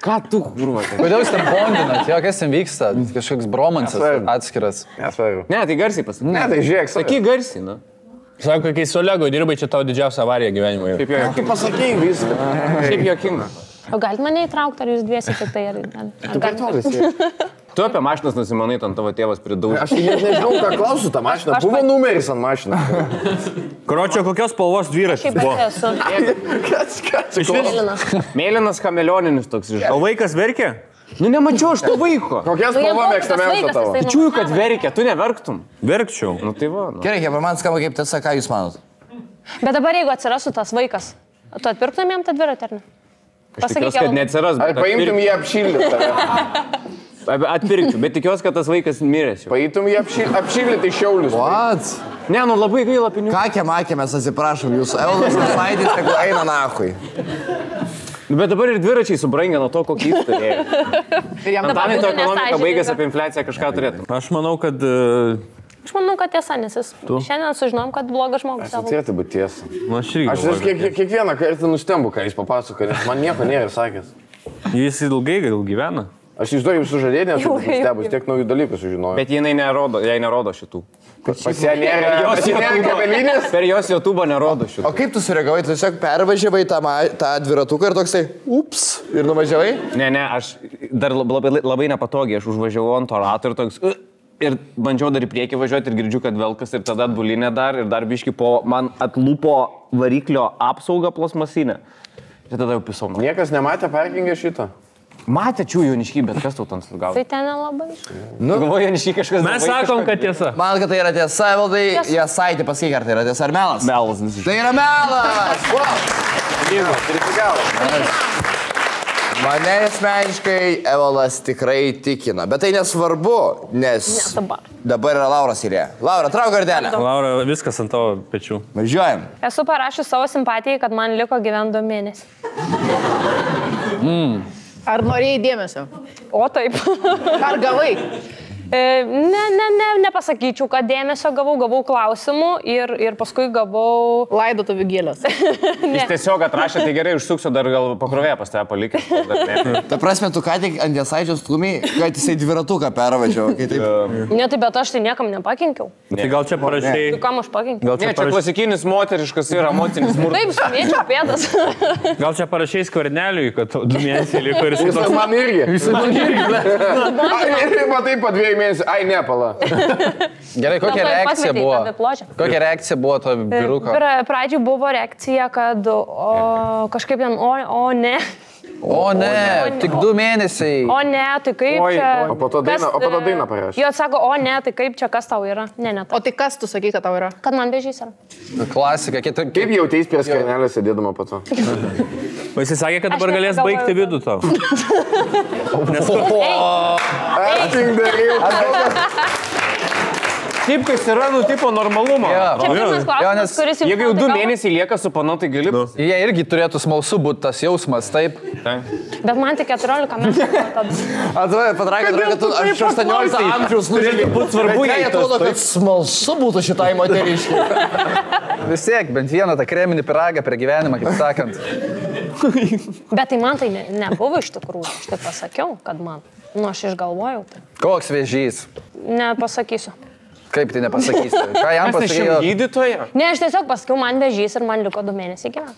Ką tu, kurvate? Kodėl jūs ten bondinat? Jo, kas ten vyksta? Kažkoks bromansas Nesvarbu. atskiras. Nesvarbu. Ne, tai garsiai pasakyk. Ne, tai žiūrėk, Sakyk garsiai, na. Sako, kai su Olegu dirbai, čia tau didžiausia avarija gyvenime. Kaip jo Kaip pasakai viską. Šiaip jokinga. O galit mane įtraukti, ar jūs dviesi tik tai? Tu kartuolis. Tu apie mašinas nusimanai, ten tavo tėvas pridaužė. Aš net nežinau, ką klausiu tą mašiną. Buvo numeris ant mašinos. Kročio, kokios spalvos dviratis Kaip buvo? aš esu? Mėlynas. Mėlynas kamelioninis toks iš. O vaikas verkė? Nu nemačiau aš to vaiko. Kokia Nu, jam spalva buvo tas mėgstamiausia vaikas, tavo? jisai Čiūju, kad verkia, tu neverktum. Verkčiau. Nu tai va. Nu. Gerai, Hebra, man skamba kaip tiesa, ką jūs manot? Bet dabar jeigu atsirastų tas vaikas, tu atpirktum jam tą dviratį, ar ne? Aš tikiuosi, kad neatsiras, Ar bet paimtum jį apšildyti tave? atpirkčiau, bet tikiuosi, kad tas vaikas miręs jau. Paimtum jį apšildyti Šiaulius. What? Ne, nu labai gaila pinigų. Ką makė, mes atsiprašom, jūsų Evaldas Nasaidis, tegu eina nahui. Bet dabar ir dviračiai subrangė nuo to, kokį jis turėjo. Ir jam Antanai, to būtų ekonomika nesąžininga. baigėsi apie infliaciją kažką turėtum. Aš manau, kad... Aš manau, kad tiesa, nes jis šiandien sužinom, kad blogas žmogus. Tai turėtų būti tiesa. Nu, aš irgi. Aš kiekvieną kartą nustembu, ką jis papasakoja, nes man nieko nėra sakęs. Jis ilgai gal gyvena. Aš išduoju jums sužadėti, nes aš Ilgai. nustebus, tiek naujų dalykų sužinojau. Bet jinai nerodo, jai nerodo šitų. Pas ją nėra kabelinės. Per jos YouTube nerodo šitų. O kaip tu sureagavai? Tu tiesiog pervažiavai tą dviratuką ir toksai, ups, ir nuvažiavai? Ne, aš dar labai nepatogiai, aš užvažiavau ant to rato ir toks... Ir bandžiau dar į priekį važiuoti ir girdžiu, kad velkas ir tada atbulinė dar ir dar biški po man atlūpo variklio apsaugą plasmasinę. Ir tada jau pisau. Niekas nematė parkingę šito. Matė čių jauniškį, bet kas tau ten sugavo? Tai ten nelabai. Nu, galvoju, jauniškį kažkas... Mes sakom, kad tiesa. Man, kad tai yra tiesa, Evaldai, Jasaitį pasakyk, ar tai yra tiesa ar melas? Melas visiškai. Tai yra melas! Wow. Mane asmeniškai Evaldas tikrai tikina, bet tai nesvarbu, nes dabar yra Lauros eilė. Laura, trauk gardelę. Laura, viskas ant tavo pečių. Važiuojam. Esu parašius savo simpatijai, kad man liko gyventi 2 mėnesius. Ar norėjai dėmesio? O taip. Ar gavai? Nepasakyčiau, kad dėmesio gavau klausimų ir paskui gavau... Laidotuvių gėlės. Jis tiesiog atrašė, tai gerai, užsuksiu, dar gal pakrovėję pas tave palikti. Ta prasme, tu ką tik ant Jasaičio stūmiai, kad jisai dviratuką pervažiavo. Ne, tai bet aš tai niekam nepakenkiau. Tai gal čia parašai... Tu kam aš pakenkiau? Gal Ne, čia čia klasikinis moteriškas ir emocinis smurtas. Taip, sumėčiau pėdas. Gal čia parašai skverneliui, kad 2 mėnesiai liko ir jis Jis toks... man irgi. Jis man irgi. Ir matai po 2 mėnesių. Ai, ne, pala. Gerai, kokia Dėl to reakcija pakvietei buvo? į tą pločę. Kokia reakcija buvo to vyruko? Pradžiai buvo reakcija, kad kažkaip ten, o ne. O ne, tik 2 mėnesiai. O ne, tai kaip Oi, čia... oi. O po to dainą parašė. Jo atsako, o ne, tai kaip čia, kas tau yra? Ne, O tai. tai kas tu sakai, kad tau yra? Kad man vėžys yra. Klasika. Kaip jauteis prie skvernelio sėdėdama po to? O jis sakė, kad dabar Aš galės negalvoju, baigti kad- vidų tau. Aš tik dariau. Šiaip kas yra, nu, tipo normalumo. Čia pirmas klausimas, kuris jau... Jeigu jau 2 mėnesiai lieka su panu, tai gali... Jie irgi turėtų smalsu būti tas jausmas, taip? Bet man tik 14 metų. Atrodo, Patrakė, kad tu 18 amžiaus turėtų būti svarbu, jei atrodo, kad smalsu būtų šitai moteriškai. Vis tiek, bent vieną tą kreminį piragą per gyvenimą, kaip sakant. Bet tai man tai nebuvo iš tikrųjų. Aš tai pasakiau, kad man. Nu, aš išgalvojau tai. Koks vėžys? Nepasakysiu. Kaip tai nepasakysi? Ką jam pasakėjo? Gydytoja? Ne, aš tiesiog pasakiau, man vėžys ir man liko 2 mėnesiai gyventi.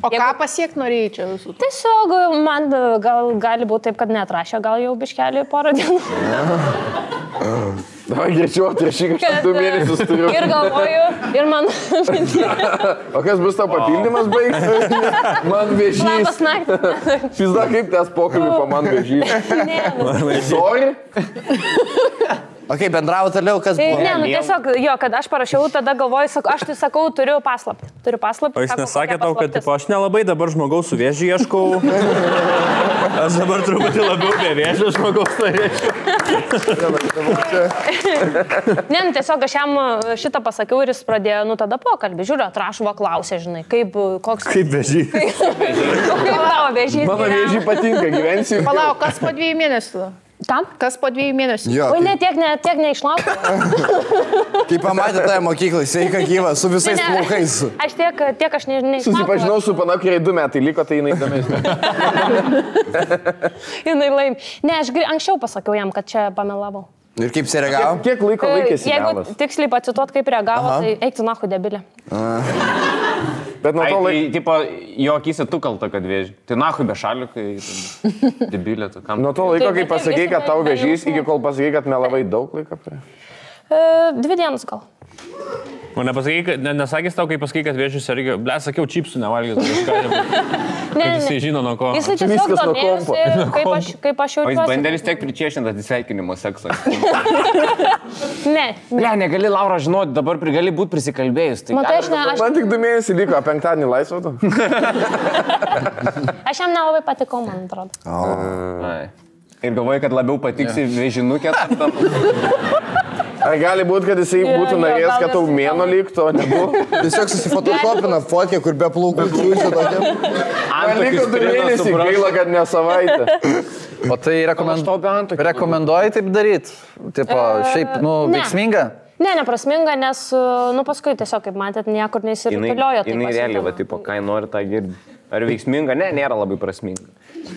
O ką pasiekti norėjai čia visų? Tiesiog man gali būti taip, kad neatrašė, gal jau biškelį porą dienų. Davai greičiau, atrašyk, aš 2 mėnesius turiu. Ir galvoju, ir man... O kas bus tavo papildymas baigs? Man vėžys. Labas naktį. Pizda, kaip tas pokalbį po man vėžys? Ne, nu. Sorry? Ok, bendravo toliau, kas buvo? Ne, nu tiesiog, jo, kad aš parašiau, tada galvoju, aš tai sakau, turiu paslaptį. Turiu paslaptį. O jis nesakė tau, kad tipo, aš nelabai dabar žmogaus su vėžiu ieškau. Aš dabar truputį labiau be vėžio žmogaus norėčiau. Ne, nu tiesiog aš jam šitą pasakiau ir jis pradėjo, nu tada pokalbį. Žiūrėjau, atrašuvo klausė, žinai, kaip, koks... Kaip vėžys. Kaip tavo vėžys? Mano vėžį patinka, gyvensi. Palauk, kas po 2 mėnesių? Kam? Kas po 2 mėnesių? Jo, Oi, ne, tiek neišlaukau. kai pamatė tave mokyklai, sveika gyva, su visais plaukais. Aš tiek aš neišlaukau. Susipažinau su pana, kuriai 2 metai liko, tai jinai įdomesnė. Jinai laim. Ne, aš anksčiau pasakiau jam, kad čia pamelavau. Ir kaip jis reagavo? Kiek laiko laikėsi Jeigu melas? tiksliai pacituot, kaip reagavo, tai eik tu nahu debilė. Bet nuo to Tai, laiko... tipo, jo akyse tu kalta, kad vėži. Tai nahui be šalių, kai debilė, tu kam. Nuo to laiko, kai Tai pasakei, kad tau visi vėžys, jausmų. iki kol pasakei, kad melavai daug laiko prie. 2 dienas gal. O nesakys tau, kai pasakai, kad vėžius sergi. Ble, sakiau, čipsų nevalgys. Ne, Jisai žino nuo ko. Jisai Čia tiesiog viskas nuo domėjosi, kaip aš O jis jaučiuosi. bandė vis tiek pričiešinti atsisveikinimo seksą. Ne. Ble, negali, Laura, žinoti, dabar gali būti prisikalbėjus. Tai Matai, aš Man tik 2 mėnesiai liko, 5-dienį laisvą tu. Aš jam nelabai patikau, man atrodo. Ai. Ir galvoju, kad labiau patiksi vėžinukė. Ar gali būti, kad jisai būtų norėjęs, gal kad tau jis- mėno liktų, o nebuvo? Tiesiog susifotosopina fotkę, kur be plaukų čiūžė tokia. Man liko 2 mėnesiai, gaila, kad ne savaitę. O tai rekomenduoji taip daryti? Tipo, šiaip, nu, ne. veiksminga? Ne, neprasminga, nes, nu, paskui tiesiog, kaip matėt, niekur neįsirutuliojo. Jinai realiai, va, tipo, ką nori, tą girdi. Ar veiksminga? Ne, nėra labai prasminga.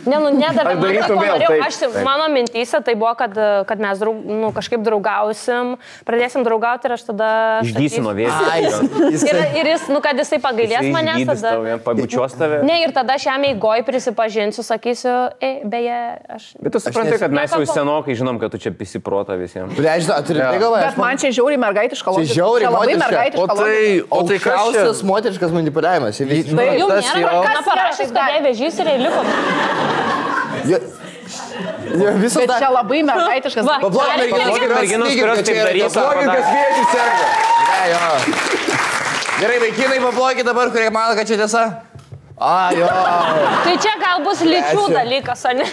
Ne, nu, nedavė. Ar darytum vėl taip? Mano mintyse tai buvo, kad mes kažkaip draugausim, pradėsim draugauti ir aš tada... Išgysi nuo vėžio. Ir jis, nu, kad jisai pagailės manęs tada. Pabučiuos tave. Ne, ir tada aš jam eigoj prisipažinsiu, sakysiu, beje, aš... Bet tu supranti, kad mes jau senokai žinom, kad tu čia pisiprota visiems. Ble, žinau, turi tai galvoje. Bet man čia žiauriai mergaitiška logika. Čia žiauriai labai moteriška. mergaitiška logika. O tai kas čia? Aukščiausias moteriškas manipuliavimas. Tai jau tas nėra, jau- kad parašys, kad jai vėžys ir jai liko. Visą Bet čia labai mergaitiškas. Va. Pablok merginos, kurios taip darys, Pablogink, kas vėžį serga. Gerai, vaikinai, pablokit dabar, kurie mano, kad čia tiesa. Jo. Tai čia gal bus lyčių dalykas, ar ne?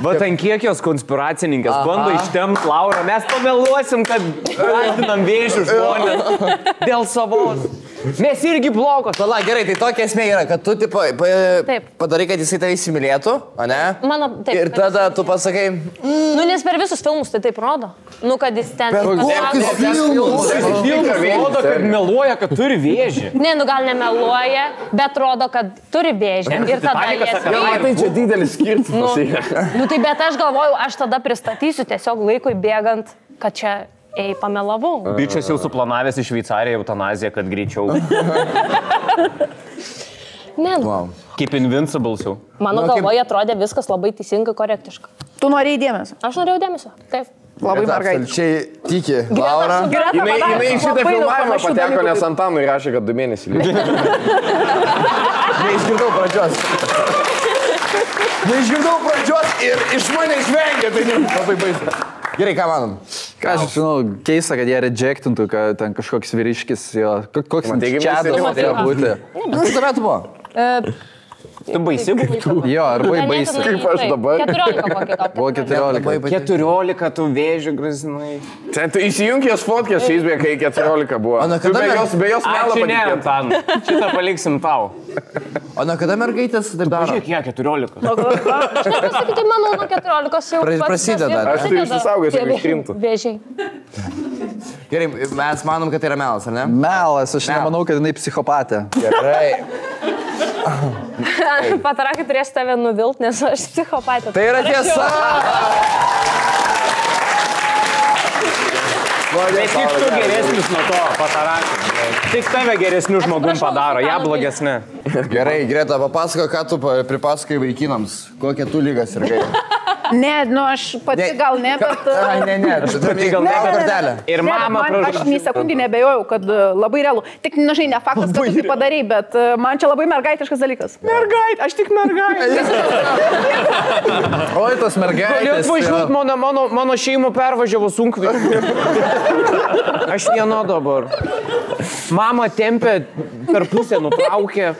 Va, ten kiek jos konspiracininkės bando ištemti Laurą. Mes pameluosim, kad kaltinam vėžių žmonės dėl savos. Mes irgi blogos. Pala, gerai, tai tokia esmė yra, kad tu tipo, Taip. padarai, kad jisai tave įsimylėtų, o ne? Mano, taip. Ir tada tu pasakai, Nu, nes per visus filmus tai taip rodo. Nu, kad jis ten... kokius filmus? Filmas rodo, kad meluoja, kad turi vėžį. Ne, nu gal nemeluoja, bet rodo, kad turi vėžį. Ir tada panikas jie... apie Tai čia didelis skirtumas. Nu, tai bet aš galvoju, aš tada pristatysiu tiesiog laikui bėgant, kad čia... Ei, pamelavau. Bičias jau suplanavęs į Šveicariją eutanaziją, kad greičiau. Ne, nu, Wow. Kaip Invincibles jau. mano Nu, kaip- galvoje atrodė viskas labai teisingai, korektiška. Tu norėjai dėmesio. Aš norėjau dėmesio. Taip. Labai mergaitiška. Čia tiki, Laura. Jinai į šitą filmavimą pateko, nes Antanui rašė, kad 2 mėnesiai liko. Neišgirdau pradžios. Neišgirdau pradžios ir iš mane išvengė, tai labai baisu. Gerai, ką manom? Ką aš žinau, keista, kad jie rejectintų, kad ten kažkoks vyriškis, jo, koks Matei, kaip čiadas jis turėjo būti. Kas tavętų buvo? Tu baisi buvai. Jo, ar buvai baisi. Kaip aš dabar? 14 kokį gal. Buvo 14. 14 tu vėžių grazinai. Tu įsijunkės fotkės Facebook'e, kai 14 buvo. O nuo Tu kada be jos melą Ačiū, ne, patikėt. Antan. Šitą paliksim tau. O nuo kada mergaitės taip daro? Pažiūrėk, jie 14. Pasakyti, manau, nuo 14 jau Prasideda. Aš tai išsisaugosiu, jeigu ištrintų. Vėžiai. Gerai, mes manom, kad tai yra melas, ar ne? Melas, aš nemanau, kad jinai psichopatė. Gerai. Patarakai turės tave nuvilt, nes aš psichopatė. Tai yra tiesa. Bet tik tu geresnis nuo to patarakų. Tik tave geresnių žmogum padaro, ją blogesnė. Gerai, Greta, papasako, ką tu pripasakai vaikinams. Kokią tu lygas ir kaip. Ne, nu aš pati gal ne, bet... Ai, ne. Tu gal ne kortelę. Ir mama Aš nei sekundį nebejojau, kad labai realu. Tik, na, žinai, ne faktas, kad tu tai padarai, bet man čia labai mergaitiškas dalykas. Mergaitė, aš tik mergaitė. Oi, tos mergaitės. Galėt važiuot, mano šeimą pervažiavo sunkvežimį. Aš viena dabar. Mama tempė, per pusę nutraukė.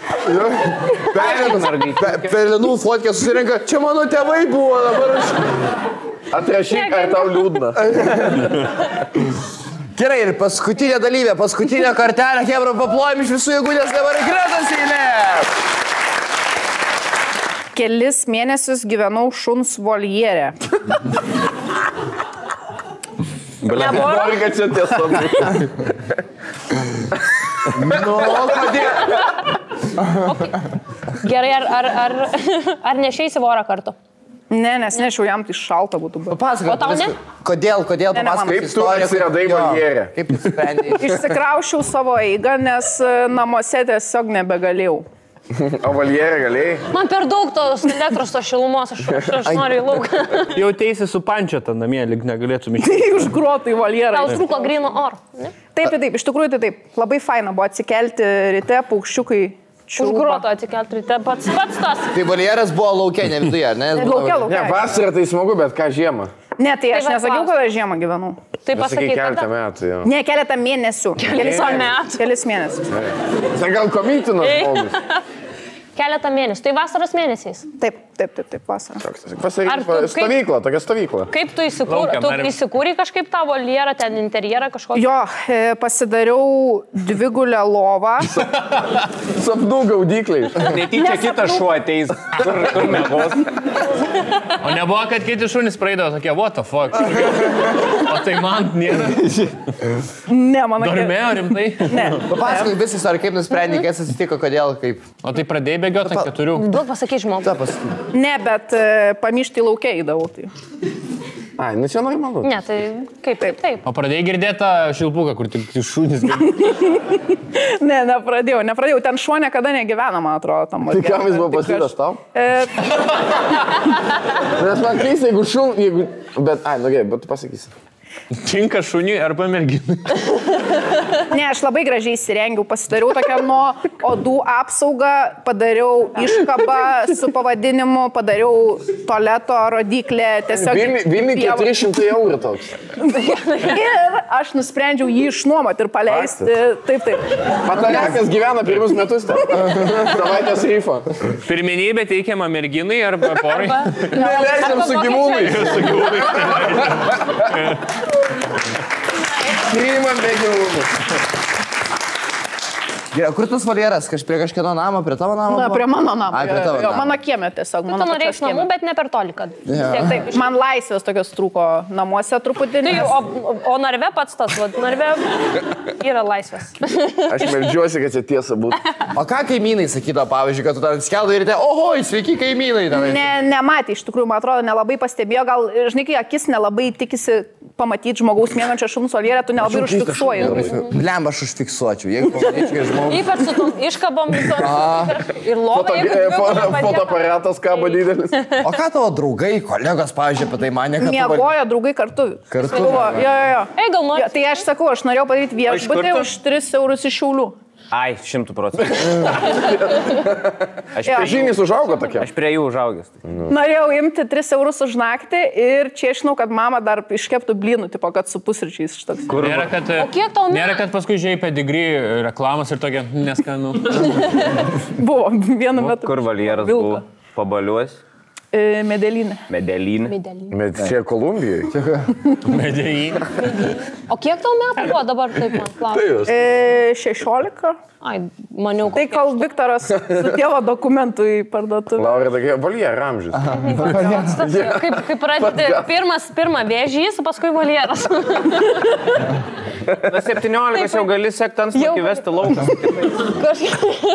Pelinų fotkė susirinka, čia mano tėvai buvo dabar. Atrašyk, ar tau liūdna. Gerai, ir paskutinė dalyvė, paskutinė kartelė, Hebra, paplojim iš visų jėgų, nes dabar Gretas eilė. Kelis mėnesius gyvenau šuns voljere. Nori, kad čia tiesa. Nu, kodėl? Gerai, ar nešeisi vorą kartu? Ne, nes nešiau jam, tai šalta būtų. Papasakok. O tau ne? Kodėl Ne, papasakok Kaip tu istoriją. atsiradai Jo, voljere? Kaip tu sprendei? Išsikraušiau savo eigą, nes namuose tiesiog nebegalėjau. O voljere galėjai? Man per daug tos elektros, tos šilumos, aš noriu į lauką. Jau teisi su pančiata namie, lyg negalėtum išėti. Tai užgrotai voljerą. Tau trūko grino oro. Ne? Taip, iš tikrųjų tai taip. Labai faina buvo atsikelti ryte, paukščiukai. Užgroto atsikelti ryte, pats tas. Tai voljeras buvo laukia, ne viduje, ar ne? Ne, vasarą tai smagu, bet ką žiemą? Ne, tai aš Tai va, nesakiau, kad aš žiemą gyvenau. Tai Pasakai pasakyk, keletą kada? metų jau. Ne, keletą mėnesių. Kelis mėnesius. Tai gal komitinas žmogus? Keletą mėnesių. Tai vasaros mėnesiais. Taip, vasarą. Ar Pasakyk, tu kaip- stovykla, tokia stovykla. Kaip tu Laukiam, ar- įsikūrei kažkaip tą voljerą, ten interjerą kažkokį? Jo, pasidariau dvigulę lovą. Sapnų gaudykliai. Netyčia kitas šuo ateis, kur mėgos. O nebuvo, kad kiti šunys praeidavo tokie, what the fuck. O tai man nėra. Ne, mano Dormėjo rimtai. Ne. Papasakok visą istoriją, kaip nusprendai, kas atsitiko, kodėl, kaip. O tai pradėjai bėgioti ant 4. Duok pasakyti žmogui. Ne, bet pamišti laukia įdavau. Tai. Ai, nu čia normalu. Ne, tai kaip taip. O pradėjai girdėti tą šilpuką, kur tik šunys. Ne, nepradėjau. Ten šuo niekada negyvena, man atrodo, tam Tai kam jis buvo pasiūlytas tau? Nes man keista, jeigu jeigu... Bet, ai, nu gerai, bet tu pasakysi. Tinka šuniui arba merginai. Ne, aš labai gražiai įsirengiau, pasidariau tokią nuo odų apsaugą, padariau iškabą su pavadinimu, padariau tualeto rodiklę, tiesiog... Vilniui 400 eurų toks. Ir aš nusprendžiau jį išnuomoti ir paleisti. Taip. Patariakas gyvena pirmus metus ten. Savaitės ryfo. Pirmenybė teikiama merginai arba porai. Neleidžiam su gyvūnais. Priimam be gyvūnų. Gerai, kur tas voljeras? Prie kažkieno namo, prie tavo namo? Na, buvo? prie mano namo. Ai, prie tavo Jo, namo. mano kiemė tiesiog. Tu Mano norėjai pačios namų, kieme. bet ne per toli, kad. Taip, Man laisvės tokios trūko namuose truputį. Tai, nes- o Narve pats tas, Narve yra laisvės. Aš meldžiuosi, kad čia tiesa būtų. O ką kaimynai sakydavo, pavyzdžiui, kad tu dar skeldai ryte, oho, sveiki kaimynai. Nematė, iš tikrųjų, man atrodo, nelabai pastebėjo, gal, žinai, kai akis nelabai tikisi pamatyti žmogaus mėgančio šuns voljerę, tu nelabai ir užfiksuoji. Blem, aš užfiksuočiau, jeigu pamatyčiau žmogų. Ypač su tom iškabom visom. Ir lovai. Fotoaparatas kabo didelis. O ką tavo draugai, kolegos, pavyzdžiui, apie tai mane, kad tu... Miegojo draugai kartu. Kartu? Buvo, jo. Ei, gal nori? Tai aš sakau, aš norėjau padaryti viešbutį už 3 eurus iš Šiaulių. Ai, 100%. Žinys užaugo tokia. Aš prie jų užaugęs. Norėjau imti 3 eurus už naktį ir čia žinau, kad mama dar iškeptų blynų, tipo, kad su pusryčiais šitoks. Nėra, kad, kiek tau nėra, kad paskui žiai pedigree reklamas ir tokia neskanu. Buvo vienu metu. Kur Valjeras buvo? Pabaliuos? Medelinė. Medelinė. Bet čia Kolumbijoje. Medėjai. O kiek tau metų buvo dabar, taip man klausia? 16. Ai, maniau, Tai kol Viktoras su tėvo dokumentų į parduotuvę. Laura tokia, Valjer amžius. kaip pradėti pirmą vėžys, paskui Valjeras. Na 17 jau gali sekti ant snukį vesti laukas.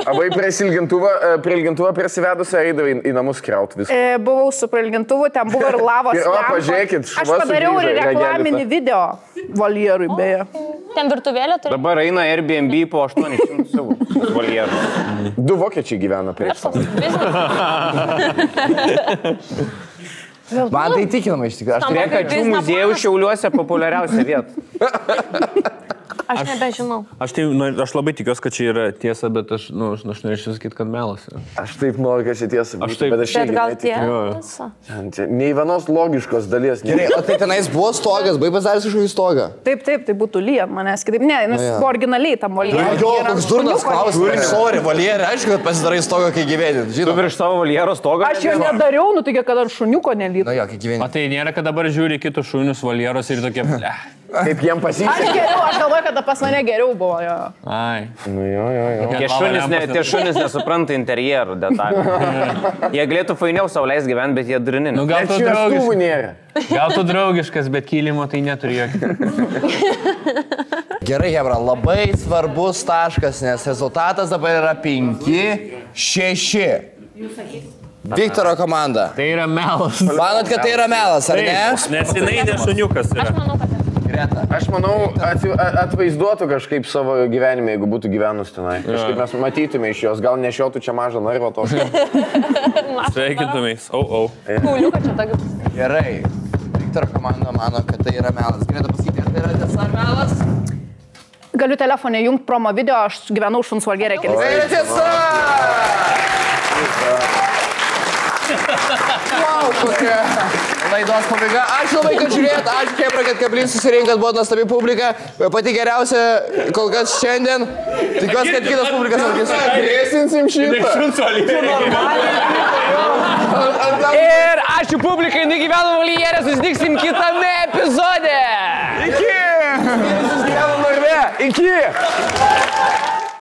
Abai prie ilgintuvą prisivedus eidavai į namus kraut viską. Buvau su prailgintuvu, ten buvo ir lavos. O, pažiūrėkit, Aš padariau ir reklaminį video Valjerui, beje. Ten virtuvėlė turi. Dabar eina Airbnb po 800 eurų. Valjerų. 2 vokiečiai gyvena prieš. Man tai įtikinama iš tikrųjų. Prie kačių muziejų Šiauliuose populiariausia vieta. Aš nebežinau. Aš labai tikiuosi, kad čia yra tiesa, bet aš norėčiau sakyti, kad melas. Aš taip noriu, kad čia tiesa būtų, bet aš Bet irgi gal netikiu. tiesa. Nei vienos logiškos dalies. Gerai, o tai tenais buvo stogas, baibas darys iš jų stogą. Taip, tai būtų lyjant manęs kitaip. Ne, nes buvo originaliai tam Valjerui. Jo, koks durnas klausimas. Sorry, Valjerė, aišku, kad pasidarai stogą, kai gyveni. Tu virš savo Valjero stogą? Aš jo nedariau, nu taigi, kad ar šuniuko nelytų. Na jo, kai gyveni. O tai nėra, kad dabar žiūri kitus šunius Valjeros ir tokie... Kaip jiem pasisekė. Aš galvoju, kad pas mane geriau buvo. Jo. Ai. Nu jo. Tie šunys nesupranta interjerų detalių. Jie galėtų fainiau sauliais gyventi, bet jie durini. Nu, gal tu Šviestuvų nėra. Gal tu draugiškas, bet kilimo tai neturi jokio. Gerai, Hebra, labai svarbus taškas, nes rezultatas dabar yra 5-6. Viktoro komanda. Tai yra melas. Manot, kad tai yra melas, ar ne? Nes jinai ne šuniukas yra. Aš manau, atvaizduotų kažkaip savo gyvenime, jeigu būtų gyvenus tenai. Kažkaip mes matytume iš jos, gal nešiotų čia mažą narvą to. Sveikintumais. Kauliuką čia tokį. Gerai. Viktoro komanda mano, kad tai yra melas. Galėtų pasakyti, ar tai yra tiesa ar melas? Galiu telefonė jungti promo video, aš gyvenau šuns Valjerė kelis. Tai yra tiesa! Wow, kokia laidos pabaiga. Ačiū labai, kad žiūrėjot. Ačiū, Hebra, kad kablin susirinkat, buvo nuostabi publika. Pati geriausia kol kas šiandien. Tikiuosi, kad kitas publikas atkis. Grėsinsim šitą. Ir ačiū publikai, negyvenam Valjerė, susitiksim kitame epizode. Iki! Iki!